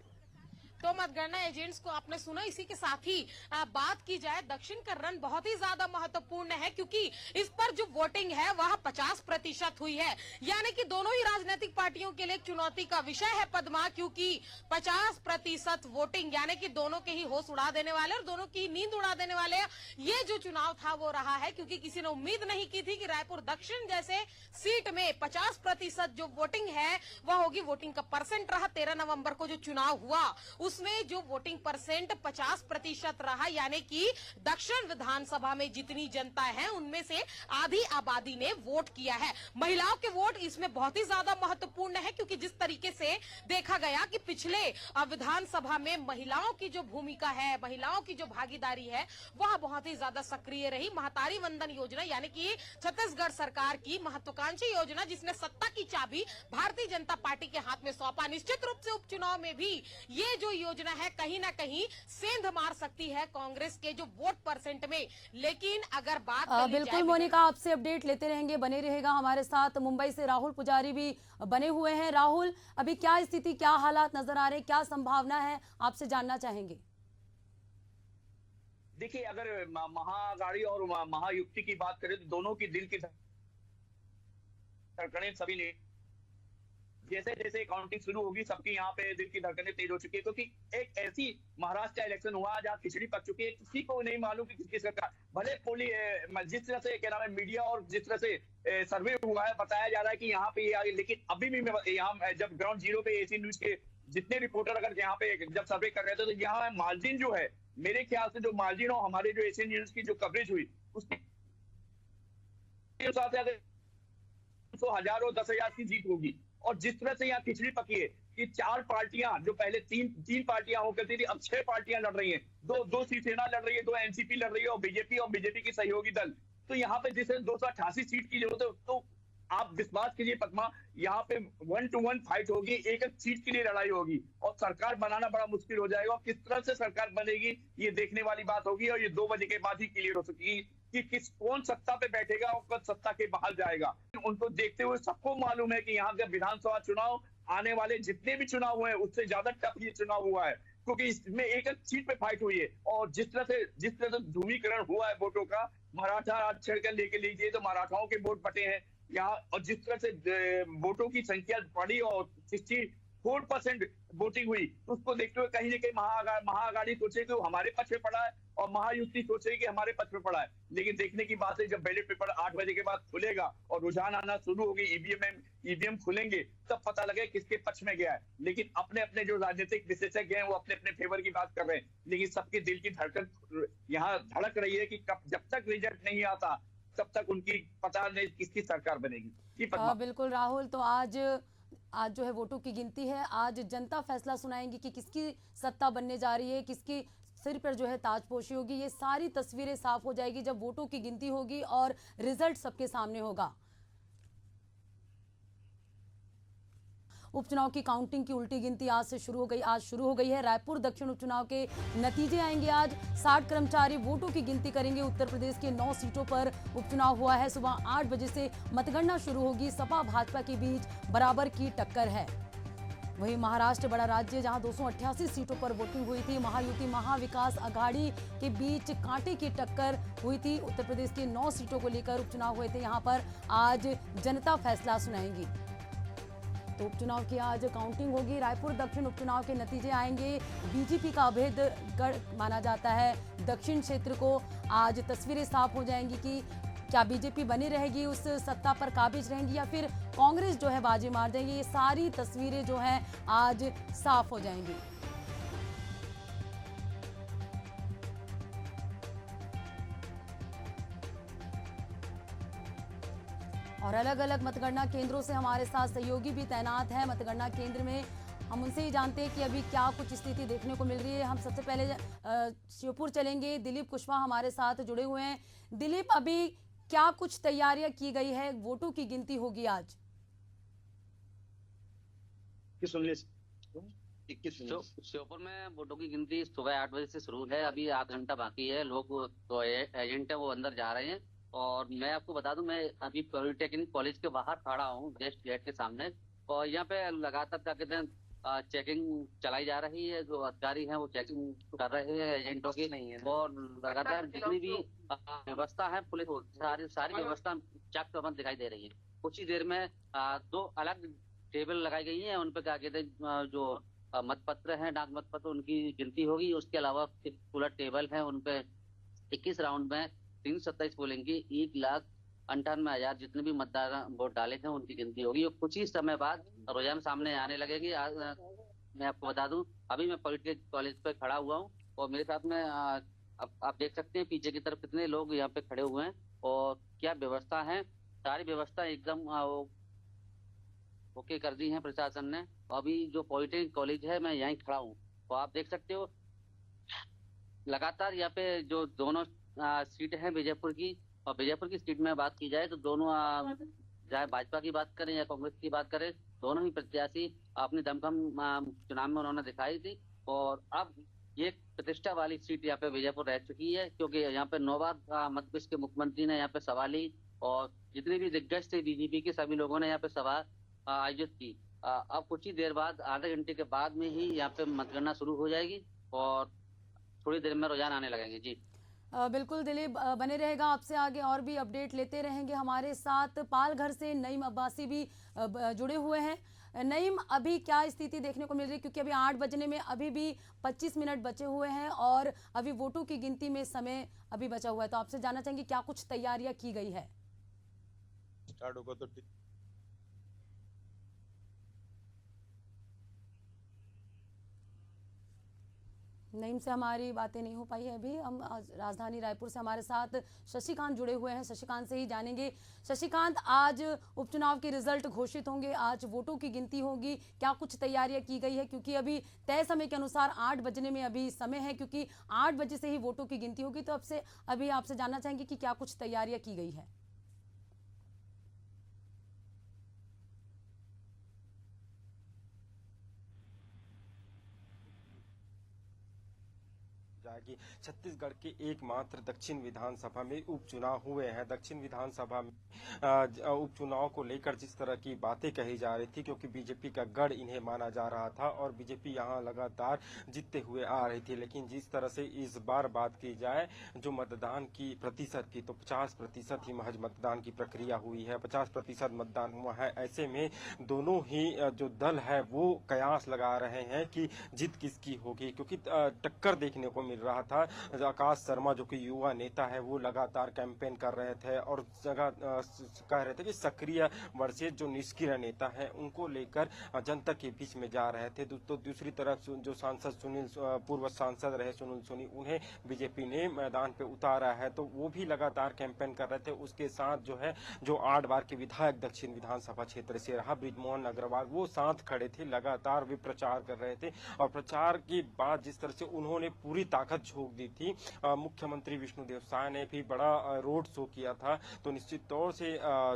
तो मतगणना एजेंट्स को आपने सुना। इसी के साथ ही बात की जाए, दक्षिण का रन बहुत ही ज्यादा महत्वपूर्ण है क्योंकि इस पर जो वोटिंग है वह 50% हुई है, यानी कि दोनों ही राजनीतिक पार्टियों के लिए एक चुनौती का विषय है पद्मा, क्योंकि 50% वोटिंग यानी कि दोनों के ही होश उड़ा देने वाले और दोनों की नींद उड़ा देने वाले ये जो चुनाव था वो रहा है। क्योंकि किसी ने उम्मीद नहीं की थी कि रायपुर दक्षिण जैसे सीट में 50% जो वोटिंग है वह होगी। वोटिंग का परसेंट रहा 13 नवंबर को जो चुनाव हुआ उसमें जो वोटिंग परसेंट 50% रहा, यानी कि दक्षिण विधानसभा में जितनी जनता है उनमें से आधी आबादी ने वोट किया है। महिलाओं के वोट इसमें बहुत ही ज्यादा महत्वपूर्ण है क्योंकि जिस तरीके से देखा गया कि पिछले विधानसभा में महिलाओं की जो भूमिका है, महिलाओं की जो भागीदारी है वह बहुत ही ज्यादा सक्रिय रही। महतारी वंदन योजना यानी कि छत्तीसगढ़ सरकार की महत्वाकांक्षी योजना जिसने सत्ता की चाबी भारतीय जनता पार्टी के हाथ में सौंपा। निश्चित रूप से उपचुनाव में भी ये जो योजना है कहीं ना कहीं सेंध मार सकती है कांग्रेस के जो वोट परसेंट में। लेकिन अगर बात बिल्कुल मोनिका, आपसे अपडेट लेते रहेंगे, बने रहेगा हमारे साथ। मुंबई से राहुल पुजारी भी बने हुए हैं। राहुल, अभी क्या स्थिति, क्या हालात नजर आ रहे हैं, क्या संभावना है, आपसे जानना चाहेंगे। देखिए, अगर महाअघाड़ी और महायुक्ति की बात करें तो दोनों की दिल की धड़कनें सभी ने जैसे जैसे काउंटिंग शुरू होगी सबकी यहाँ पे दिल की धड़कनें तेज हो चुकी है, क्योंकि एक ऐसी महाराष्ट्र का इलेक्शन हुआ जहाँ खिचड़ी पक चुकी है। किसी को नहीं मालूम कि किसकी सरकार, भले जिस तरह से क्या नाम है मीडिया और जिस तरह से सर्वे हुआ है बताया जा रहा है कि यहाँ पे ये आ गई, लेकिन अभी भी यहाँ जब ग्राउंड जीरो पे एसी न्यूज के जितने रिपोर्टर अगर यहाँ पे जब सर्वे कर रहे थे तो यहाँ मार्जिन जो है, मेरे ख्याल से जो मार्जिन और हमारे जो एशियन न्यूज की जो कवरेज हुई उसके हिसाब से अगर 100,000 और 10,000 की जीत होगी। और जिस तरह से यहाँ खिचड़ी पकी है कि 4 पार्टियां जो पहले तीन पार्टियां हो करती थी अब 6 पार्टियां लड़ रही हैं, दो शिवसेना लड़ रही है, 2 एनसीपी लड़ रही है और बीजेपी की सहयोगी दल। तो यहाँ पे जिसे 288 सीट की जरूरत है, तो आप विश्वास कीजिए पद्मा, यहाँ पे 1 to 1 फाइट होगी, एक सीट के लिए लड़ाई होगी और सरकार बनाना बड़ा मुश्किल हो जाएगा। और किस तरह से सरकार बनेगी ये देखने वाली बात होगी और ये 2 बजे के बाद ही क्लियर हो सकेगी कि कौन सत्ता पे बैठेगा और कब सत्ता के बाहर जाएगा। उनको देखते हुए सबको मालूम है कि यहाँ का विधानसभा चुनाव आने वाले जितने भी चुनाव हुए हैं उससे ज्यादा टफ ये चुनाव हुआ है, क्योंकि इसमें एक सीट पे फाइट हुई है। और जिस तरह से ध्रुवीकरण हुआ है वोटों का, मराठा आरक्षण का लेके लीजिए तो मराठाओं के वोट बटे हैं यहाँ, और जिस तरह से वोटों की संख्या बढ़ी और 60 4% वोटिंग हुई। उसको देखते हुए कहीं ना कहीं महाअघाड़ी सोचे कि वो हमारे पक्ष में पड़ा है और महायुति सोचे कि हमारे पक्ष में पड़ा है। लेकिन देखने की बात है, जब बैलेट पेपर 8 बजे के बाद खुलेगा और रुझान आना शुरू होगी, ईवीएम खुलेंगे, तब पता लगे किसके पक्ष में गया है। लेकिन अपने अपने जो राजनीतिक विशेषज्ञ हैं वो अपने अपने फेवर की बात कर रहे हैं, लेकिन सबके दिल की धड़कन यहाँ धड़क रही है कि जब तक रिजल्ट नहीं आता तब तक उनकी पता नहीं किसकी सरकार बनेगी। जी पद्मा। बिल्कुल राहुल, तो आज जो है वोटों की गिनती है। आज जनता फैसला सुनाएंगी कि किसकी सत्ता बनने जा रही है, किसकी सिर पर जो है ताजपोशी होगी। ये सारी तस्वीरें साफ हो जाएगी जब वोटों की गिनती होगी और रिजल्ट सबके सामने होगा। उपचुनाव की काउंटिंग की उल्टी गिनती आज शुरू हो गई है। रायपुर दक्षिण उपचुनाव के नतीजे आएंगे आज। 60 कर्मचारी वोटों की गिनती करेंगे। उत्तर प्रदेश के 9 सीटों पर उपचुनाव हुआ है। सुबह 8 बजे से मतगणना शुरू होगी। सपा भाजपा के बीच बराबर की टक्कर है। वहीं महाराष्ट्र बड़ा राज्य, जहां 288 सीटों पर वोटिंग हुई थी। महायुति महाविकास अघाड़ी के बीच कांटे की टक्कर हुई थी। उत्तर प्रदेश के 9 सीटों को लेकर उपचुनाव हुए थे। यहां पर आज जनता फैसला सुनाएंगी। तो उपचुनाव की आज काउंटिंग होगी। रायपुर दक्षिण उपचुनाव के नतीजे आएंगे। बीजेपी का अभेद गढ़ माना जाता है दक्षिण क्षेत्र को। आज तस्वीरें साफ हो जाएंगी कि क्या बीजेपी बनी रहेगी, उस सत्ता पर काबिज रहेंगी, या फिर कांग्रेस जो है बाजी मार देंगी। ये सारी तस्वीरें जो हैं आज साफ हो जाएंगी। और अलग अलग मतगणना केंद्रों से हमारे साथ सहयोगी भी तैनात हैं। मतगणना केंद्र में हम उनसे ही जानते हैं कि अभी क्या कुछ स्थिति देखने को मिल रही है। हम सबसे पहले श्योपुर चलेंगे। दिलीप कुशवाहा हमारे साथ जुड़े हुए हैं। दिलीप, अभी क्या कुछ तैयारियां की गई है? वोटों की गिनती होगी आज। श्योपुर में वोटों की गिनती सुबह 8 बजे से शुरू है। अभी आधा घंटा बाकी है। लोग तो एजेंट है वो अंदर जा रहे हैं। और मैं आपको बता दूं, मैं अभी पॉलिटेक्निक कॉलेज के बाहर खड़ा हूँ, गेस्ट गेट के सामने। और यहाँ पे लगातार क्या कहते हैं चेकिंग चलाई जा रही है। जो अधिकारी हैं वो चेकिंग कर रहे हैं एजेंटों की। नहीं है और लगातार जितनी भी व्यवस्था है पुलिस सारी व्यवस्था चाक चौबंद दिखाई दे रही है। कुछ ही देर में 2 अलग टेबल लगाई गई है। उन पे क्या कहते हैं जो मतपत्र हैं, डाक मतपत्र, उनकी गिनती होगी। उसके अलावा पूरा टेबल है, उन पे 21 राउंड में 327 पोलिंग की 1,98,000 जितने भी मतदाता वोट डाले थे उनकी गिनती होगी। और कुछ ही समय बाद रुझान सामने आने लगेगी। मैं आपको बता दूं, अभी मैं पॉलिटेक्निक कॉलेज पे खड़ा हुआ हूं और मेरे साथ में आप देख सकते हैं पीछे की तरफ कितने लोग यहाँ पे खड़े हुए हैं और क्या व्यवस्था है। सारी व्यवस्था एकदम ओके कर दी है प्रशासन ने। अभी जो पॉलिटेक्निक कॉलेज है मैं यहीं खड़ा हूँ, तो आप देख सकते हो लगातार यहाँ पे जो दोनों सीट है विजयपुर की, और विजयपुर की सीट में बात की जाए तो दोनों चाहे भाजपा की बात करें या कांग्रेस की बात करें, दोनों ही प्रत्याशी अपनी दमखम चुनाव में उन्होंने दिखाई थी। और अब ये प्रतिष्ठा वाली सीट यहाँ पे विजयपुर रह चुकी है, क्योंकि यहाँ पे 9 बार मध्य प्रदेश के मुख्यमंत्री ने यहाँ पे सभा ली और जितने भी दिग्गज थे बीजेपी के सभी लोगों ने यहाँ पे सभा आयोजित की। अब कुछ ही देर बाद, आधे घंटे के बाद में ही यहाँ पे मतगणना शुरू हो जाएगी और थोड़ी देर में रुझान आने लगेंगे। जी बिल्कुल दिलीप, बने रहेगा, आपसे आगे और भी अपडेट लेते रहेंगे। हमारे साथ पालघर से नईम अब्बासी भी जुड़े हुए हैं। नईम, अभी क्या स्थिति देखने को मिल रही है? क्योंकि अभी 8 बजने में अभी भी 25 मिनट बचे हुए हैं और अभी वोटों की गिनती में समय अभी बचा हुआ है, तो आपसे जानना चाहेंगे क्या कुछ तैयारियां की गई है? स्टार्ट होगा तो नईम से हमारी बातें नहीं हो पाई है अभी। हम राजधानी रायपुर से हमारे साथ शशिकांत जुड़े हुए हैं। शशिकांत से ही जानेंगे। शशिकांत, आज उपचुनाव के रिजल्ट घोषित होंगे, आज वोटों की गिनती होगी, क्या कुछ तैयारियां की गई है? क्योंकि अभी तय समय के अनुसार 8 बजने में अभी समय है, क्योंकि 8 बजे से ही वोटों की गिनती होगी। तो अभी आपसे जानना चाहेंगे कि क्या कुछ तैयारियां की गई है? जाएगी। छत्तीसगढ़ के एकमात्र दक्षिण विधानसभा में उपचुनाव हुए हैं। दक्षिण विधानसभा में उपचुनाव को लेकर जिस तरह की बातें कही जा रही थी, क्योंकि बीजेपी का गढ़ इन्हें माना जा रहा था और बीजेपी यहां लगातार जीतते हुए आ रही थी, लेकिन जिस तरह से इस बार बात की जाए जो मतदान की प्रतिशत की, तो 50% ही महज मतदान की प्रक्रिया हुई है, 50% मतदान हुआ है। ऐसे में दोनों ही जो दल है वो कयास लगा रहे हैं कि जीत किसकी होगी, क्योंकि टक्कर देखने को मिल रहा था। आकाश शर्मा जो कि युवा नेता है वो लगातार कैंपेन कर रहे थे और जगह कह रहे थे कि सक्रिय वर्सेस जो निष्क्रिय नेता है उनको लेकर जनता के बीच में जा रहे थे। तो दूसरी तरफ जो सांसद पूर्व सांसद रहे सुनील सोनी, उन्हें बीजेपी ने मैदान पे उतारा है, तो वो भी लगातार कैंपेन कर रहे थे। उसके साथ जो है जो 8 बार के विधायक दक्षिण विधानसभा क्षेत्र से रहा बृजमोहन अग्रवाल, वो साथ खड़े थे, लगातार भी प्रचार कर रहे थे और प्रचार के बाद जिस तरह से उन्होंने पूरी ताकत झोंक दी थी, मुख्यमंत्री विष्णुदेव साय ने भी बड़ा रोड शो किया था। तो निश्चित तौर से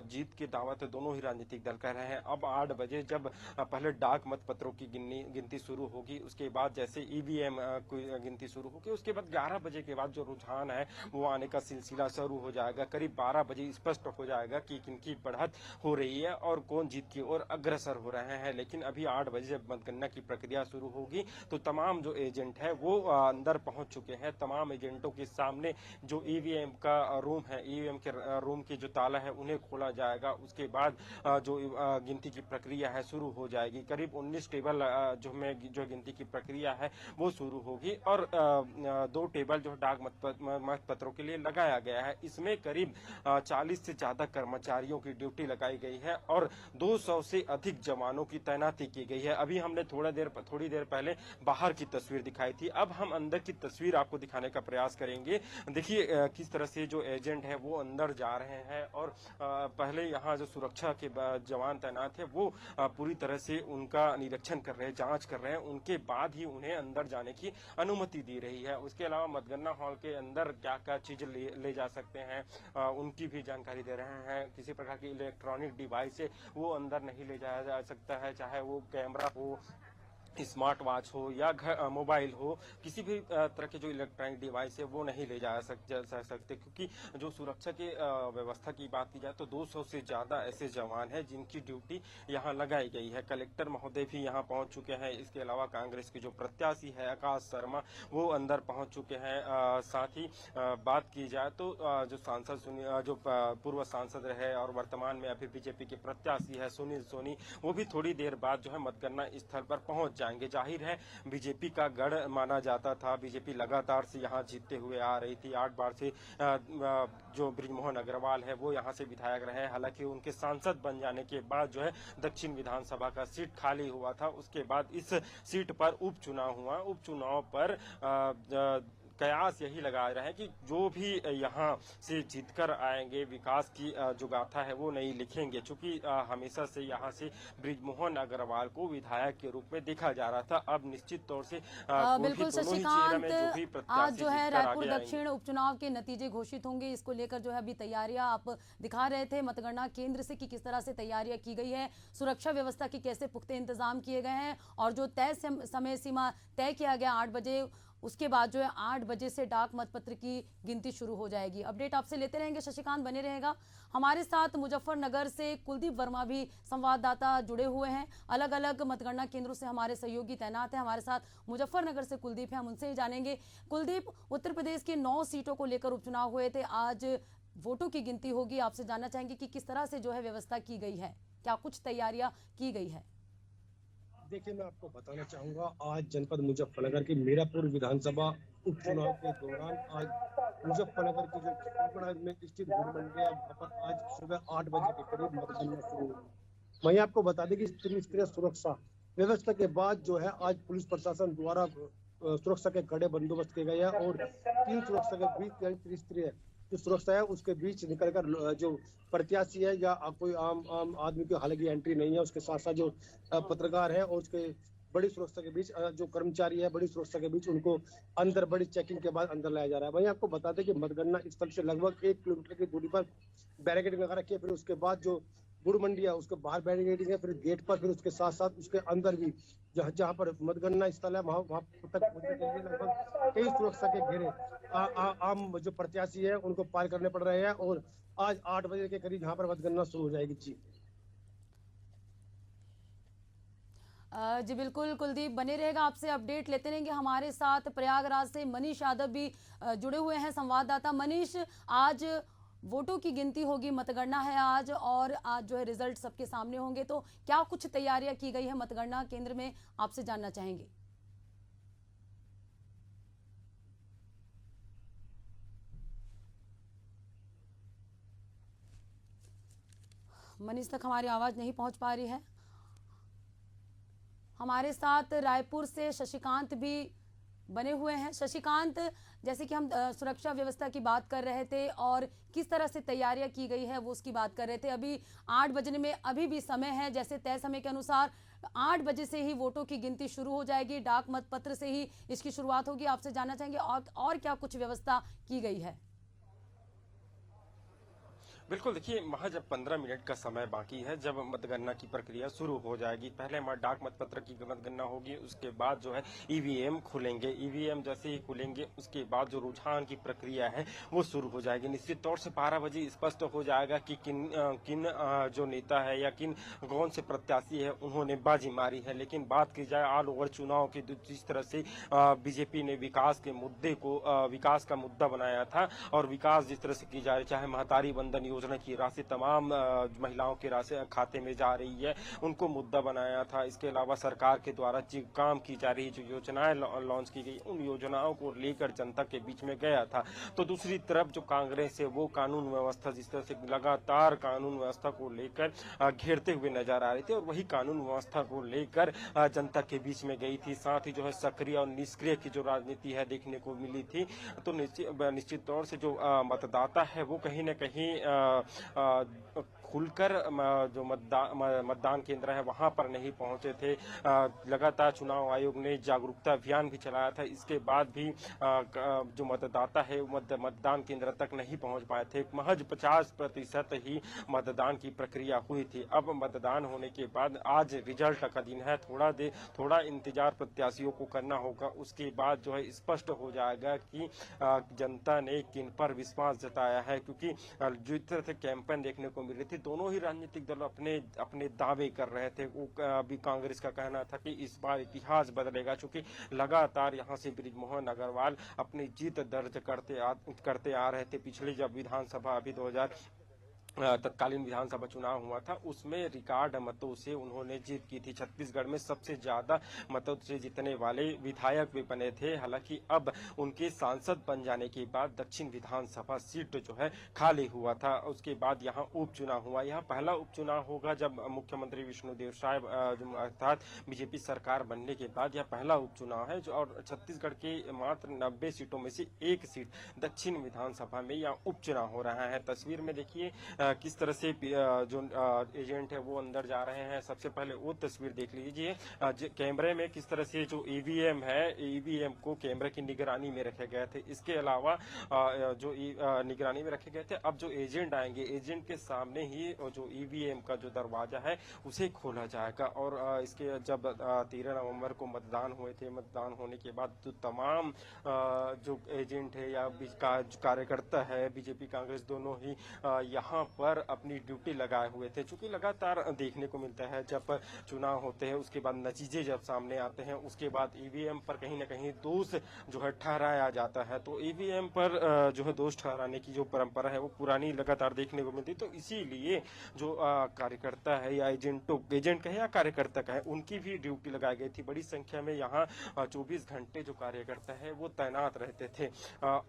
जीत की दावत दोनों ही राजनीतिक दल कर रहे हैं। अब 8 बजे जब पहले डाक मत पत्रों की गिनती शुरू होगी, उसके बाद जैसे ईवीएम की गिनती शुरू होगी, उसके बाद 11 बजे के बाद जो रुझान है वो आने का सिलसिला शुरू हो जाएगा। करीब 12 बजे स्पष्ट हो जाएगा कि किनकी बढ़त हो रही है और कौन जीत की ओर अग्रसर हो रहे हैं। लेकिन अभी 8 बजे जब मतगणना की प्रक्रिया शुरू होगी तो तमाम जो एजेंट है वो अंदर पहुंच चुके हैं। तमाम एजेंटों के सामने जो ईवीएम का रूम है, ईवीएम के रूम की जो ताला है उन्हें खोला जाएगा। उसके बाद जो गिनती की प्रक्रिया है शुरू हो जाएगी। करीब 19 टेबल जो गिनती की प्रक्रिया है वो शुरू होगी और 2 टेबल जो डाक मत पत्रों के लिए लगाया गया है। इसमें करीब 40 से ज्यादा कर्मचारियों की ड्यूटी लगाई गई है और 200 से अधिक जवानों की तैनाती की गई है। अभी हमने थोड़ी देर पहले बाहर की तस्वीर दिखाई थी, अब हम अंदर की तस्वीर आपको दिखाने का प्रयास करेंगे। देखिए किस तरह से जो एजेंट है वो अंदर जा रहे हैं और पहले यहाँ जो सुरक्षा के जवान तैनात है वो पूरी तरह से उनका निरीक्षण कर रहे हैं, जांच कर रहे हैं, उनके बाद ही उन्हें अंदर जाने की अनुमति दी रही है। उसके अलावा मतगणना हॉल के अंदर क्या क्या चीज ले जा सकते हैं उनकी भी जानकारी दे रहे हैं। किसी प्रकार की इलेक्ट्रॉनिक डिवाइस है वो अंदर नहीं ले जाया जा सकता है, चाहे वो कैमरा हो, स्मार्ट वॉच हो या मोबाइल हो, किसी भी तरह के जो इलेक्ट्रॉनिक डिवाइस है वो नहीं ले जा सकते, क्योंकि जो सुरक्षा की व्यवस्था की बात की जाए तो 200 से ज्यादा ऐसे जवान हैं जिनकी ड्यूटी यहाँ लगाई गई है। कलेक्टर महोदय भी यहाँ पहुंच चुके हैं। इसके अलावा कांग्रेस के जो प्रत्याशी है आकाश शर्मा वो अंदर पहुंच चुके हैं। साथ ही बात की जाए तो जो सांसद जो पूर्व सांसद रहे और वर्तमान में अभी बीजेपी के प्रत्याशी है सुनील सोनी, वो भी थोड़ी देर बाद जो है मतगणना स्थल पर पहुंच जाएंगे। जाहिर है बीजेपी का गढ़ माना जाता था, बीजेपी लगातार से यहाँ जीतते हुए आ रही थी। 8 बार से जो बृजमोहन अग्रवाल है वो यहाँ से विधायक रहे। हालांकि उनके सांसद बन जाने के बाद जो है दक्षिण विधानसभा का सीट खाली हुआ था। उसके बाद इस सीट पर उपचुनाव हुआ। उपचुनाव पर कयास यही लगा रहे हैं कि जो भी यहाँ से जीतकर आएंगे विकास की जो गाथा है वो नहीं लिखेंगे, क्योंकि हमेशा से यहाँ से बृजमोहन अग्रवाल को विधायक के रूप में देखा जा रहा था। अब निश्चित तौर से बिल्कुल शशिकांत, आज जो है रायपुर दक्षिण उपचुनाव के नतीजे घोषित होंगे, इसको लेकर जो है अभी तैयारियां आप दिखा रहे थे मतगणना केंद्र से कि किस तरह से तैयारियां की गई है, सुरक्षा व्यवस्था के कैसे पुख्ते इंतजाम किए गए हैं और जो तय समय सीमा तय किया गया 8 बजे, उसके बाद जो है 8 बजे से डाक मतपत्र की गिनती शुरू हो जाएगी। अपडेट आपसे लेते रहेंगे, शशिकांत बने रहेगा हमारे साथ। मुजफ्फरनगर से कुलदीप वर्मा भी संवाददाता जुड़े हुए हैं, अलग अलग मतगणना केंद्रों से हमारे सहयोगी तैनात हैं। हमारे साथ मुजफ्फरनगर से कुलदीप हैं, हम उनसे ही जानेंगे। कुलदीप, उत्तर प्रदेश के 9 सीटों को लेकर उपचुनाव हुए थे, आज वोटों की गिनती होगी। आपसे जानना चाहेंगे कि किस तरह से जो है व्यवस्था की गई है, क्या कुछ तैयारियां की गई है? देखिए, मैं आपको बताना चाहूंगा, आज जनपद मुजफ्फरनगर की मीरापुर विधानसभा उपचुनाव के दौरान आज मुजफ्फरनगर की जो खिड़पड़ा में स्थित भूमि मंडी है वहाँ पर आज सुबह 8 बजे के करीब मतगणना शुरू हुई। वहीं आपको बता दें कि त्रिस्तरीय सुरक्षा व्यवस्था के बाद जो है आज पुलिस प्रशासन द्वारा सुरक्षा के कड़े बंदोबस्त किए गए हैं और 3 सुरक्षा के बीच यानी त्रिस्तरीय जो सुरक्षा है उसके बीच निकलकर जो प्रत्याशी है या कोई आम आदमी की हालांकि एंट्री नहीं है, उसके साथ साथ जो पत्रकार है और उसके बड़ी सुरक्षा के बीच जो कर्मचारी है बड़ी सुरक्षा के बीच उनको अंदर बड़ी चेकिंग के बाद अंदर लाया जा रहा है। वहीं आपको बता दें कि मतगणना स्थल से लगभग 1 किलोमीटर की दूरी पर बैरिकेडिंग वगैरह किए, फिर उसके बाद जो गुड़ मंडी है उसके बाहर बैरिकेडिंग है, फिर गेट पर, फिर उसके साथ साथ उसके अंदर भी जहाँ जहाँ पर मतगणना स्थल है वहाँ वहाँ तक पहुंचने के लिए लगभग कई सुरक्षा के घेरे आम जो प्रत्याशी है उनको पार करने पड़ रहे हैं। और आज 8 बजे के करीब यहाँ पर मतगणना शुरू हो जाएगी। जी बिल्कुल कुलदीप, बने रहेगा, आपसे अपडेट लेते रहेंगे। हमारे साथ प्रयागराज से मनीष यादव भी जुड़े हुए हैं, संवाददाता। मनीष, आज वोटों की गिनती होगी, मतगणना है आज, और आज जो है रिजल्ट सबके सामने होंगे, तो क्या कुछ तैयारियां की गई है मतगणना केंद्र में, आपसे जानना चाहेंगे। मनीष तक हमारी आवाज नहीं पहुंच पा रही है। हमारे साथ रायपुर से शशिकांत भी बने हुए हैं। शशिकांत, जैसे कि हम सुरक्षा व्यवस्था की बात कर रहे थे और किस तरह से तैयारियां की गई है वो उसकी बात कर रहे थे। अभी 8 बजने में अभी भी समय है, जैसे तय समय के अनुसार 8 बजे से ही वोटों की गिनती शुरू हो जाएगी, डाक मतपत्र से ही इसकी शुरुआत होगी। आपसे जानना चाहेंगे और क्या कुछ व्यवस्था की गई है। बिल्कुल, देखिए महज 15 मिनट का समय बाकी है जब मतगणना की प्रक्रिया शुरू हो जाएगी। पहले हमारे डाक मतपत्र की मतगणना होगी, उसके बाद जो है ईवीएम खुलेंगे। ईवीएम जैसे ही खुलेंगे उसके बाद जो रुझान की प्रक्रिया है वो शुरू हो जाएगी। निश्चित तौर से 12 बजे स्पष्ट हो जाएगा कि किन जो नेता है या कौन से प्रत्याशी है उन्होंने बाजी मारी है। लेकिन बात की जाए ऑल ओवर चुनाव की, जिस तरह से बीजेपी ने विकास के मुद्दे को विकास का मुद्दा बनाया था और विकास जिस तरह से की जा रही, चाहे महतारी बंधन योजना की राशि तमाम महिलाओं के राशि खाते में जा रही है, उनको मुद्दा बनाया था। इसके अलावा सरकार के द्वारा जो काम की जा रही, जो योजनाएं लॉन्च की गई, उन योजनाओं को लेकर जनता के बीच में गया था। तो दूसरी तरफ जो कांग्रेस है वो कानून व्यवस्था, जिस तरह से लगातार कानून व्यवस्था को लेकर घेरते हुए नजर आ रही थी और वही कानून व्यवस्था को लेकर जनता के बीच में गई थी। साथ ही जो है सक्रिय और निष्क्रिय की जो राजनीति है देखने को मिली थी। तो निश्चित तौर से जो मतदाता है वो कहीं न कहीं खुलकर जो मतदान केंद्र है वहां पर नहीं पहुंचे थे। लगातार चुनाव आयोग ने जागरूकता अभियान भी चलाया था, इसके बाद भी जो मतदाता है मतदान केंद्र तक नहीं पहुंच पाए थे। महज 50% ही मतदान की प्रक्रिया हुई थी। अब मतदान होने के बाद आज रिजल्ट का दिन है, थोड़ा इंतजार प्रत्याशियों को करना होगा। उसके बाद जो है स्पष्ट हो जाएगा कि जनता ने किन पर विश्वास जताया है, क्योंकि जिस तरह से कैंपेन देखने को मिल रही थी, दोनों ही राजनीतिक दल अपने दावे कर रहे थे। वो अभी कांग्रेस का कहना था कि इस बार इतिहास बदलेगा, क्योंकि लगातार यहां से बृजमोहन अग्रवाल अपनी जीत दर्ज करते आ रहे थे। पिछली जब विधानसभा अभी 2000 तत्कालीन विधानसभा चुनाव हुआ था उसमें रिकॉर्ड मतों से उन्होंने जीत की थी। छत्तीसगढ़ में सबसे ज्यादा मतों से जीतने वाले विधायक भी बने थे। हालांकि अब उनके सांसद बन जाने के बाद दक्षिण विधानसभा सीट जो है खाली हुआ था। उसके बाद यहाँ उपचुनाव हुआ। यह पहला उपचुनाव होगा जब मुख्यमंत्री विष्णुदेव साय अर्थात बीजेपी सरकार बनने के बाद यह पहला उपचुनाव है। और छत्तीसगढ़ के मात्र 90 सीटों में से एक सीट दक्षिण विधानसभा में यह उपचुनाव हो रहा है। तस्वीर में देखिए किस तरह से जो एजेंट है वो अंदर जा रहे हैं। सबसे पहले वो तस्वीर देख लीजिए, कैमरे में किस तरह से जो ईवीएम है, ईवीएम को कैमरे की निगरानी में रखे गए थे। इसके अलावा जो निगरानी में रखे गए थे, अब जो एजेंट आएंगे, एजेंट के सामने ही जो ईवीएम का जो दरवाजा है उसे खोला जाएगा। और इसके जब 13 नवंबर को मतदान हुए थे, मतदान होने के बाद तो तमाम जो एजेंट है या कार्यकर्ता है, बीजेपी कांग्रेस दोनों ही यहाँ पर अपनी ड्यूटी लगाए हुए थे। चूंकि लगातार देखने को मिलता है जब चुनाव होते हैं उसके बाद नतीजे जब सामने आते हैं उसके बाद ईवीएम पर कहीं न कहीं दोष जो है ठहराया जाता है। तो ईवीएम पर जो है दोष ठहराने की जो परंपरा है वो पुरानी लगातार देखने को मिलती है। तो इसीलिए जो कार्यकर्ता है या एजेंट का है या कार्यकर्ता का है, उनकी भी ड्यूटी लगाई गई थी। बड़ी संख्या में यहाँ 24 घंटे जो कार्यकर्ता है वो तैनात रहते थे।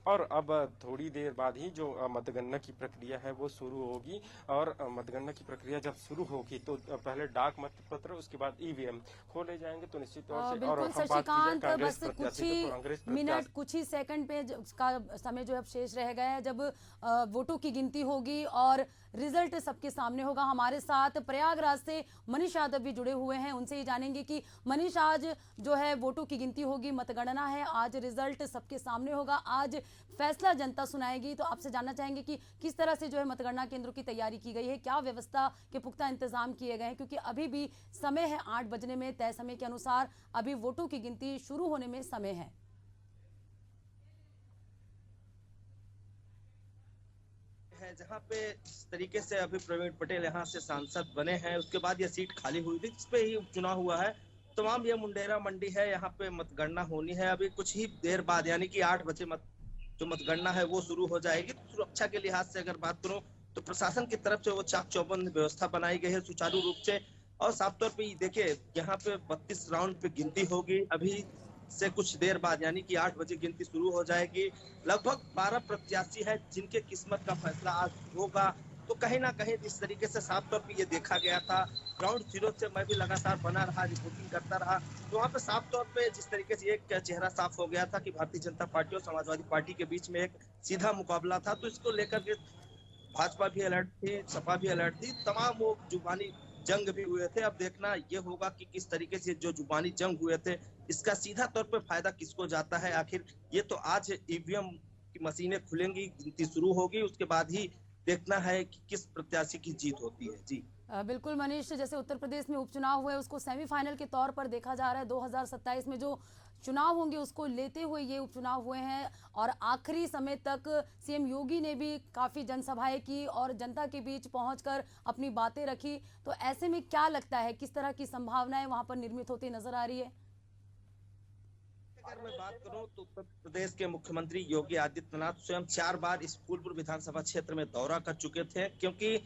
और अब थोड़ी देर बाद ही जो मतगणना की प्रक्रिया है वो शुरू होगी। और मतगणना की प्रक्रिया जब शुरू होगी तो पहले डाक मतपत्र, उसके बाद ईवीएम खोले जाएंगे। तो निश्चित तौर से और शशिकांत, बस कुछ ही मिनट, कुछ ही सेकंड पे का समय जो अब शेष रह गया है जब वोटों की गिनती होगी और रिजल्ट सबके सामने होगा। हमारे साथ प्रयागराज से मनीष यादव भी जुड़े हुए हैं, उनसे ही जानेंगे कि मनीष, आज जो है वोटों की गिनती होगी, मतगणना है, आज रिजल्ट सबके सामने होगा, आज फैसला जनता सुनाएगी। तो आपसे जानना चाहेंगे कि किस तरह से जो है मतगणना केंद्र केंद्रों की तैयारी की गई है, क्या व्यवस्था के पुख्ता इंतजाम किए गए हैं, क्योंकि अभी भी समय है 8 बजने में, तय समय के अनुसार अभी वोटों की गिनती शुरू होने में समय है। जहां पे जिस तरीके से अभी प्रवीण पटेल यहाँ से सांसद बने हैं, उसके बाद यह सीट खाली हुई थी, इस पे ही उपचुनाव हुआ है। तमाम ये मुंडेरा मंडी है, यहाँ पे मतगणना होनी है। अभी कुछ ही देर बाद यानी कि 8 बजे जो मतगणना है वो शुरू हो जाएगी। तो सुरक्षा के लिहाज से अगर बात करूं तो प्रशासन की तरफ से वो चाक चौबंद व्यवस्था बनाई गई है सुचारू रूप से। और साफ तौर पे देखिए यहाँ पे 32 राउंड पे गिनती होगी। अभी से कुछ देर बाद यानी कि 8 बजे गिनती शुरू हो जाएगी। लगभग 12 प्रत्याशी है जिनके किस्मत का फैसला आज होगा। तो कहीं ना कहीं जिस तरीके से साफ तौर पे ये देखा गया था, ग्राउंड जीरो से मैं भी लगातार बना रहा, रिपोर्टिंग करता रहा, तो वहाँ पे साफ तौर पे जिस तरीके से एक चेहरा साफ हो गया था कि भारतीय जनता पार्टी और समाजवादी पार्टी के बीच में एक सीधा मुकाबला था। तो इसको लेकर के भाजपा भी अलर्ट थी, सपा भी अलर्ट थी, तमाम वो जुबानी जंग भी हुए थे। अब देखना ये होगा कि किस तरीके से जो जुबानी जंग हुए थे इसका सीधा तौर पे फायदा किसको जाता है। आखिर ये तो आज ईवीएम की मशीनें खुलेंगी, गिनती शुरू होगी, उसके बाद ही देखना है कि किस प्रत्याशी की जीत होती है। जी बिल्कुल मनीष, जैसे उत्तर प्रदेश में उपचुनाव हुए उसको सेमीफाइनल के तौर पर देखा जा रहा है। 2027 में जो चुनाव होंगे उसको लेते हुए ये उपचुनाव हुए हैं और आखिरी समय तक सीएम योगी ने भी काफी जनसभाएं की और जनता के बीच पहुंचकर अपनी बातें रखी। तो ऐसे में क्या लगता है, किस तरह की संभावनाएं वहां पर निर्मित होती नजर आ रही है? अगर मैं बात करूं तो उत्तर प्रदेश के मुख्यमंत्री योगी आदित्यनाथ स्वयं 4 बार इस फूलपुर विधानसभा क्षेत्र में दौरा कर चुके थे, क्योंकि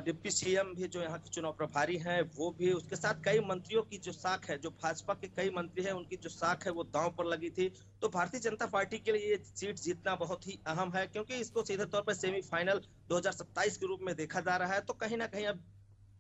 डिप्टी सीएम भी जो यहाँ के चुनाव प्रभारी हैं वो भी, उसके साथ कई मंत्रियों की जो साख है, जो भाजपा के कई मंत्री हैं उनकी जो साख है वो दांव पर लगी थी। तो भारतीय जनता पार्टी के लिए ये सीट जीतना बहुत ही अहम है, क्योंकि इसको सीधे तौर पर सेमीफाइनल 2027 के रूप में देखा जा रहा है। तो कहीं ना कहीं अब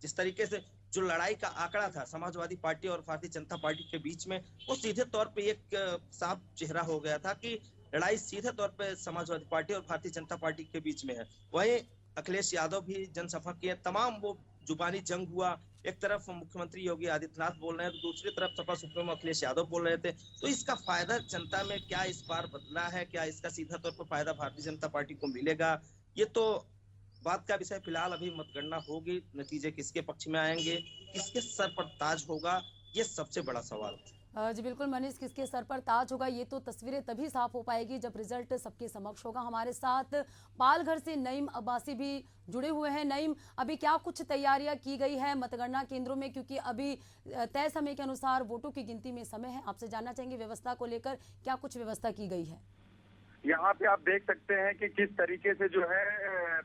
जिस तरीके से जो लड़ाई का आंकड़ा था समाजवादी पार्टी और भारतीय जनता पार्टी के बीच में, वो सीधे तौर पे एक साफ चेहरा हो गया था कि लड़ाई सीधे तौर पे समाजवादी पार्टी और भारतीय जनता पार्टी के बीच में है। वहीं अखिलेश यादव भी जनसभा किए, तमाम वो जुबानी जंग हुआ। एक तरफ मुख्यमंत्री योगी आदित्यनाथ बोल रहे हैं तो दूसरी तरफ सपा सुप्रीमो अखिलेश यादव बोल रहे थे। तो इसका फायदा जनता में क्या इस बार बदला है, क्या इसका सीधा तौर पर फायदा भारतीय जनता पार्टी को मिलेगा, ये तो बात का विषय। फिलहाल अभी मतगणना होगी, नतीजे किसके पक्ष में आएंगे, किसके सर पर ताज होगा, ये सबसे बड़ा सवाल है। जी बिल्कुल मनीष, किसके सर पर ताज होगा ये तो तस्वीरें तभी साफ हो पाएगी जब रिजल्ट सबके समक्ष होगा। हमारे साथ पालघर से नईम अब्बासी भी जुड़े हुए हैं। नईम, अभी क्या कुछ तैयारियां की गई है मतगणना केंद्रों में, क्योंकि अभी तय समय के अनुसार वोटों की गिनती में समय है। आपसे जानना चाहेंगे व्यवस्था को लेकर क्या कुछ व्यवस्था की गई है? यहाँ पे आप देख सकते हैं कि किस तरीके से जो है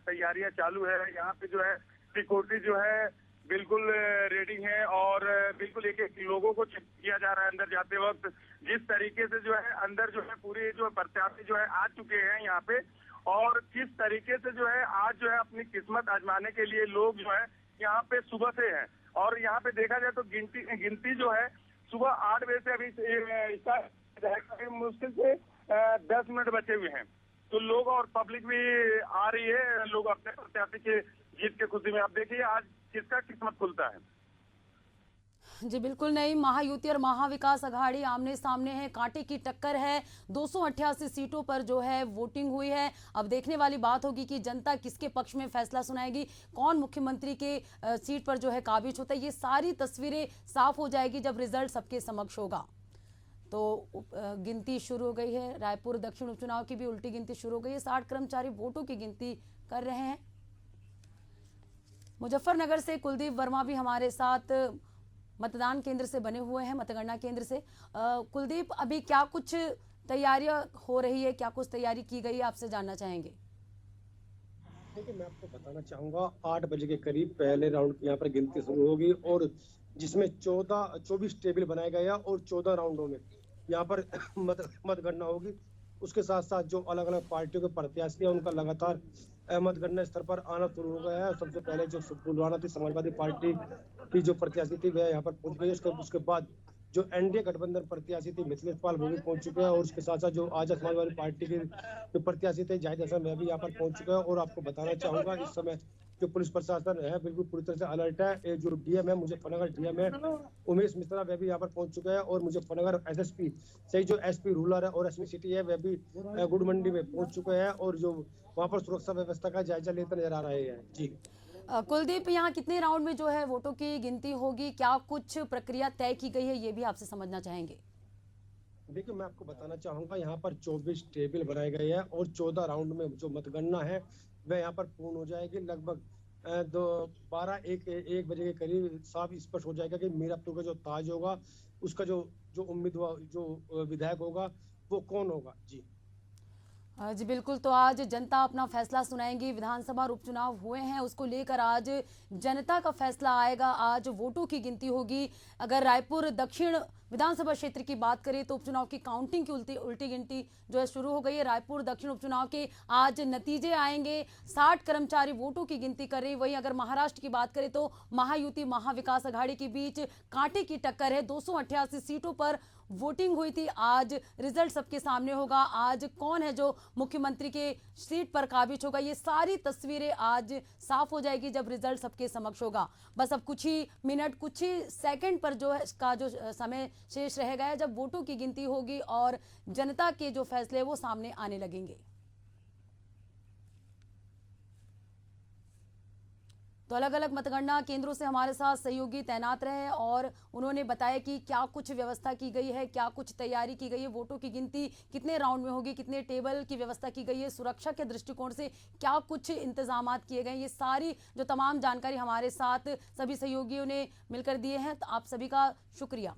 तैयारियां चालू है। यहाँ पे जो है सिक्योरिटी जो है बिल्कुल रेडी है और बिल्कुल एक एक लोगों को चेक किया जा रहा है अंदर जाते वक्त। जिस तरीके से जो है अंदर जो है पूरे जो प्रत्याशी जो है आ चुके हैं यहाँ पे, और किस तरीके से जो है आज जो है अपनी किस्मत आजमाने के लिए लोग जो है यहाँ पे सुबह से हैं। और यहाँ पे देखा जाए तो गिनती जो है सुबह 8 बजे से अभी मुश्किल से 10 मिनट बचे हुए हैं। तो लोग और पब्लिक भी आ रही है, लोग अपने प्रत्याशी के जीत के खुशी में। आप देखिए आज किसका किस्मत खुलता है। जी बिल्कुल नहीं, महायुति और महाविकास अघाड़ी आमने सामने है, कांटे की टक्कर है। 288 सीटों पर जो है वोटिंग हुई है। अब देखने वाली बात होगी कि जनता किसके पक्ष में फैसला सुनाएगी, कौन मुख्यमंत्री के सीट पर जो है काबिज होता है। ये सारी तस्वीरें साफ हो जाएगी जब रिजल्ट सबके समक्ष होगा। तो गिनती शुरू हो गई है। रायपुर दक्षिण उपचुनाव की भी उल्टी गिनती शुरू हो गई है। 60 कर्मचारी वोटों की गिनती कर रहे हैं। मुजफ्फरनगर से कुलदीप वर्मा भी हमारे साथ मतदान केंद्र से बने हुए हैं, मतगणना केंद्र से। कुलदीप, अभी क्या कुछ तैयारियां हो रही है, क्या कुछ तैयारी की गई है, आपसे जानना चाहेंगे। देखिए, मैं आपको बताना चाहूंगा 8 बजे के करीब पहले राउंड यहाँ पर गिनती शुरू होगी और जिसमें 24 टेबल बनाए गए हैं और 14 राउंडों में यहाँ पर मतगणना होगी। उसके साथ साथ जो अलग अलग पार्टियों के प्रत्याशी हैं उनका लगातार मतगणना स्तर पर आना शुरू हो गया है। सबसे पहले जो पुलवामा थी समाजवादी पार्टी की जो प्रत्याशी थी वह यहाँ पर पहुंच गई। उसके बाद जो एनडीए गठबंधन प्रत्याशी थी मिथिलेश पाल वो भी पहुंच चुके हैं और उसके साथ साथ जो आजाद समाजवादी पार्टी के जो प्रत्याशी थे जाहिद हसन वह भी यहाँ पर पहुंच चुके हैं। और आपको बताना चाहूंगा इस समय जो पुलिस प्रशासन है बिल्कुल पूरी तरह से अलर्ट है। ये जो डीएम है मुजफ्फरनगर डीएम है उमेश मिश्रा, वह भी यहाँ पर पहुंच चुके हैं और मुजफ्फरनगर एसएसपी सही जो एसपी रूरल है और एसपी सिटी है वह भी गुड़ मंडी में पहुंच चुके हैं और जो वहाँ पर सुरक्षा व्यवस्था का जायजा लेते नजर आ रहे हैं। जी कुलदीप, यहाँ कितने राउंड में जो है वोटों की गिनती होगी, क्या कुछ प्रक्रिया तय की गई है, ये भी आपसे समझना चाहेंगे। देखिए मैं आपको बताना चाहूंगा यहाँ पर 24 टेबल बनाए गए हैं और 14 राउंड में जो मतगणना है वह यहाँ पर पूर्ण हो जाएगी। लगभग 12-1 बजे के करीब साफ स्पष्ट हो जाएगा कि मीरापुर का जो ताज होगा उसका जो उम्मीदवार जो विधायक होगा वो कौन होगा। जी जी बिल्कुल, तो आज जनता अपना फैसला सुनाएंगी। विधानसभा और उपचुनाव हुए हैं, उसको लेकर आज जनता का फैसला आएगा। आज वोटों की गिनती होगी। अगर रायपुर दक्षिण विधानसभा क्षेत्र की बात करें तो उपचुनाव की काउंटिंग की उल्टी गिनती जो है शुरू हो गई है। रायपुर दक्षिण उपचुनाव के आज नतीजे आएंगे। 60 कर्मचारी वोटों की गिनती कर रहे हैं। वहीं अगर महाराष्ट्र की बात करें तो महायुति महाविकास अघाड़ी के बीच कांटे की टक्कर है। 288 सीटों पर वोटिंग हुई थी। आज रिजल्ट सबके सामने होगा। आज कौन है जो मुख्यमंत्री के सीट पर काबिज होगा, ये सारी तस्वीरें आज साफ हो जाएगी जब रिजल्ट सबके समक्ष होगा। बस अब कुछ ही मिनट, कुछ ही सेकंड पर जो है इसका जो समय शेष रह गया है जब वोटों की गिनती होगी और जनता के जो फैसले वो सामने आने लगेंगे। तो अलग अलग मतगणना केंद्रों से हमारे साथ सहयोगी तैनात रहे और उन्होंने बताया कि क्या कुछ व्यवस्था की गई है, क्या कुछ तैयारी की गई है, वोटों की गिनती कितने राउंड में होगी, कितने टेबल की व्यवस्था की गई है, सुरक्षा के दृष्टिकोण से क्या कुछ इंतजामात किए गए। ये सारी जो तमाम जानकारी हमारे साथ सभी सहयोगियों ने मिलकर दिए हैं, तो आप सभी का शुक्रिया।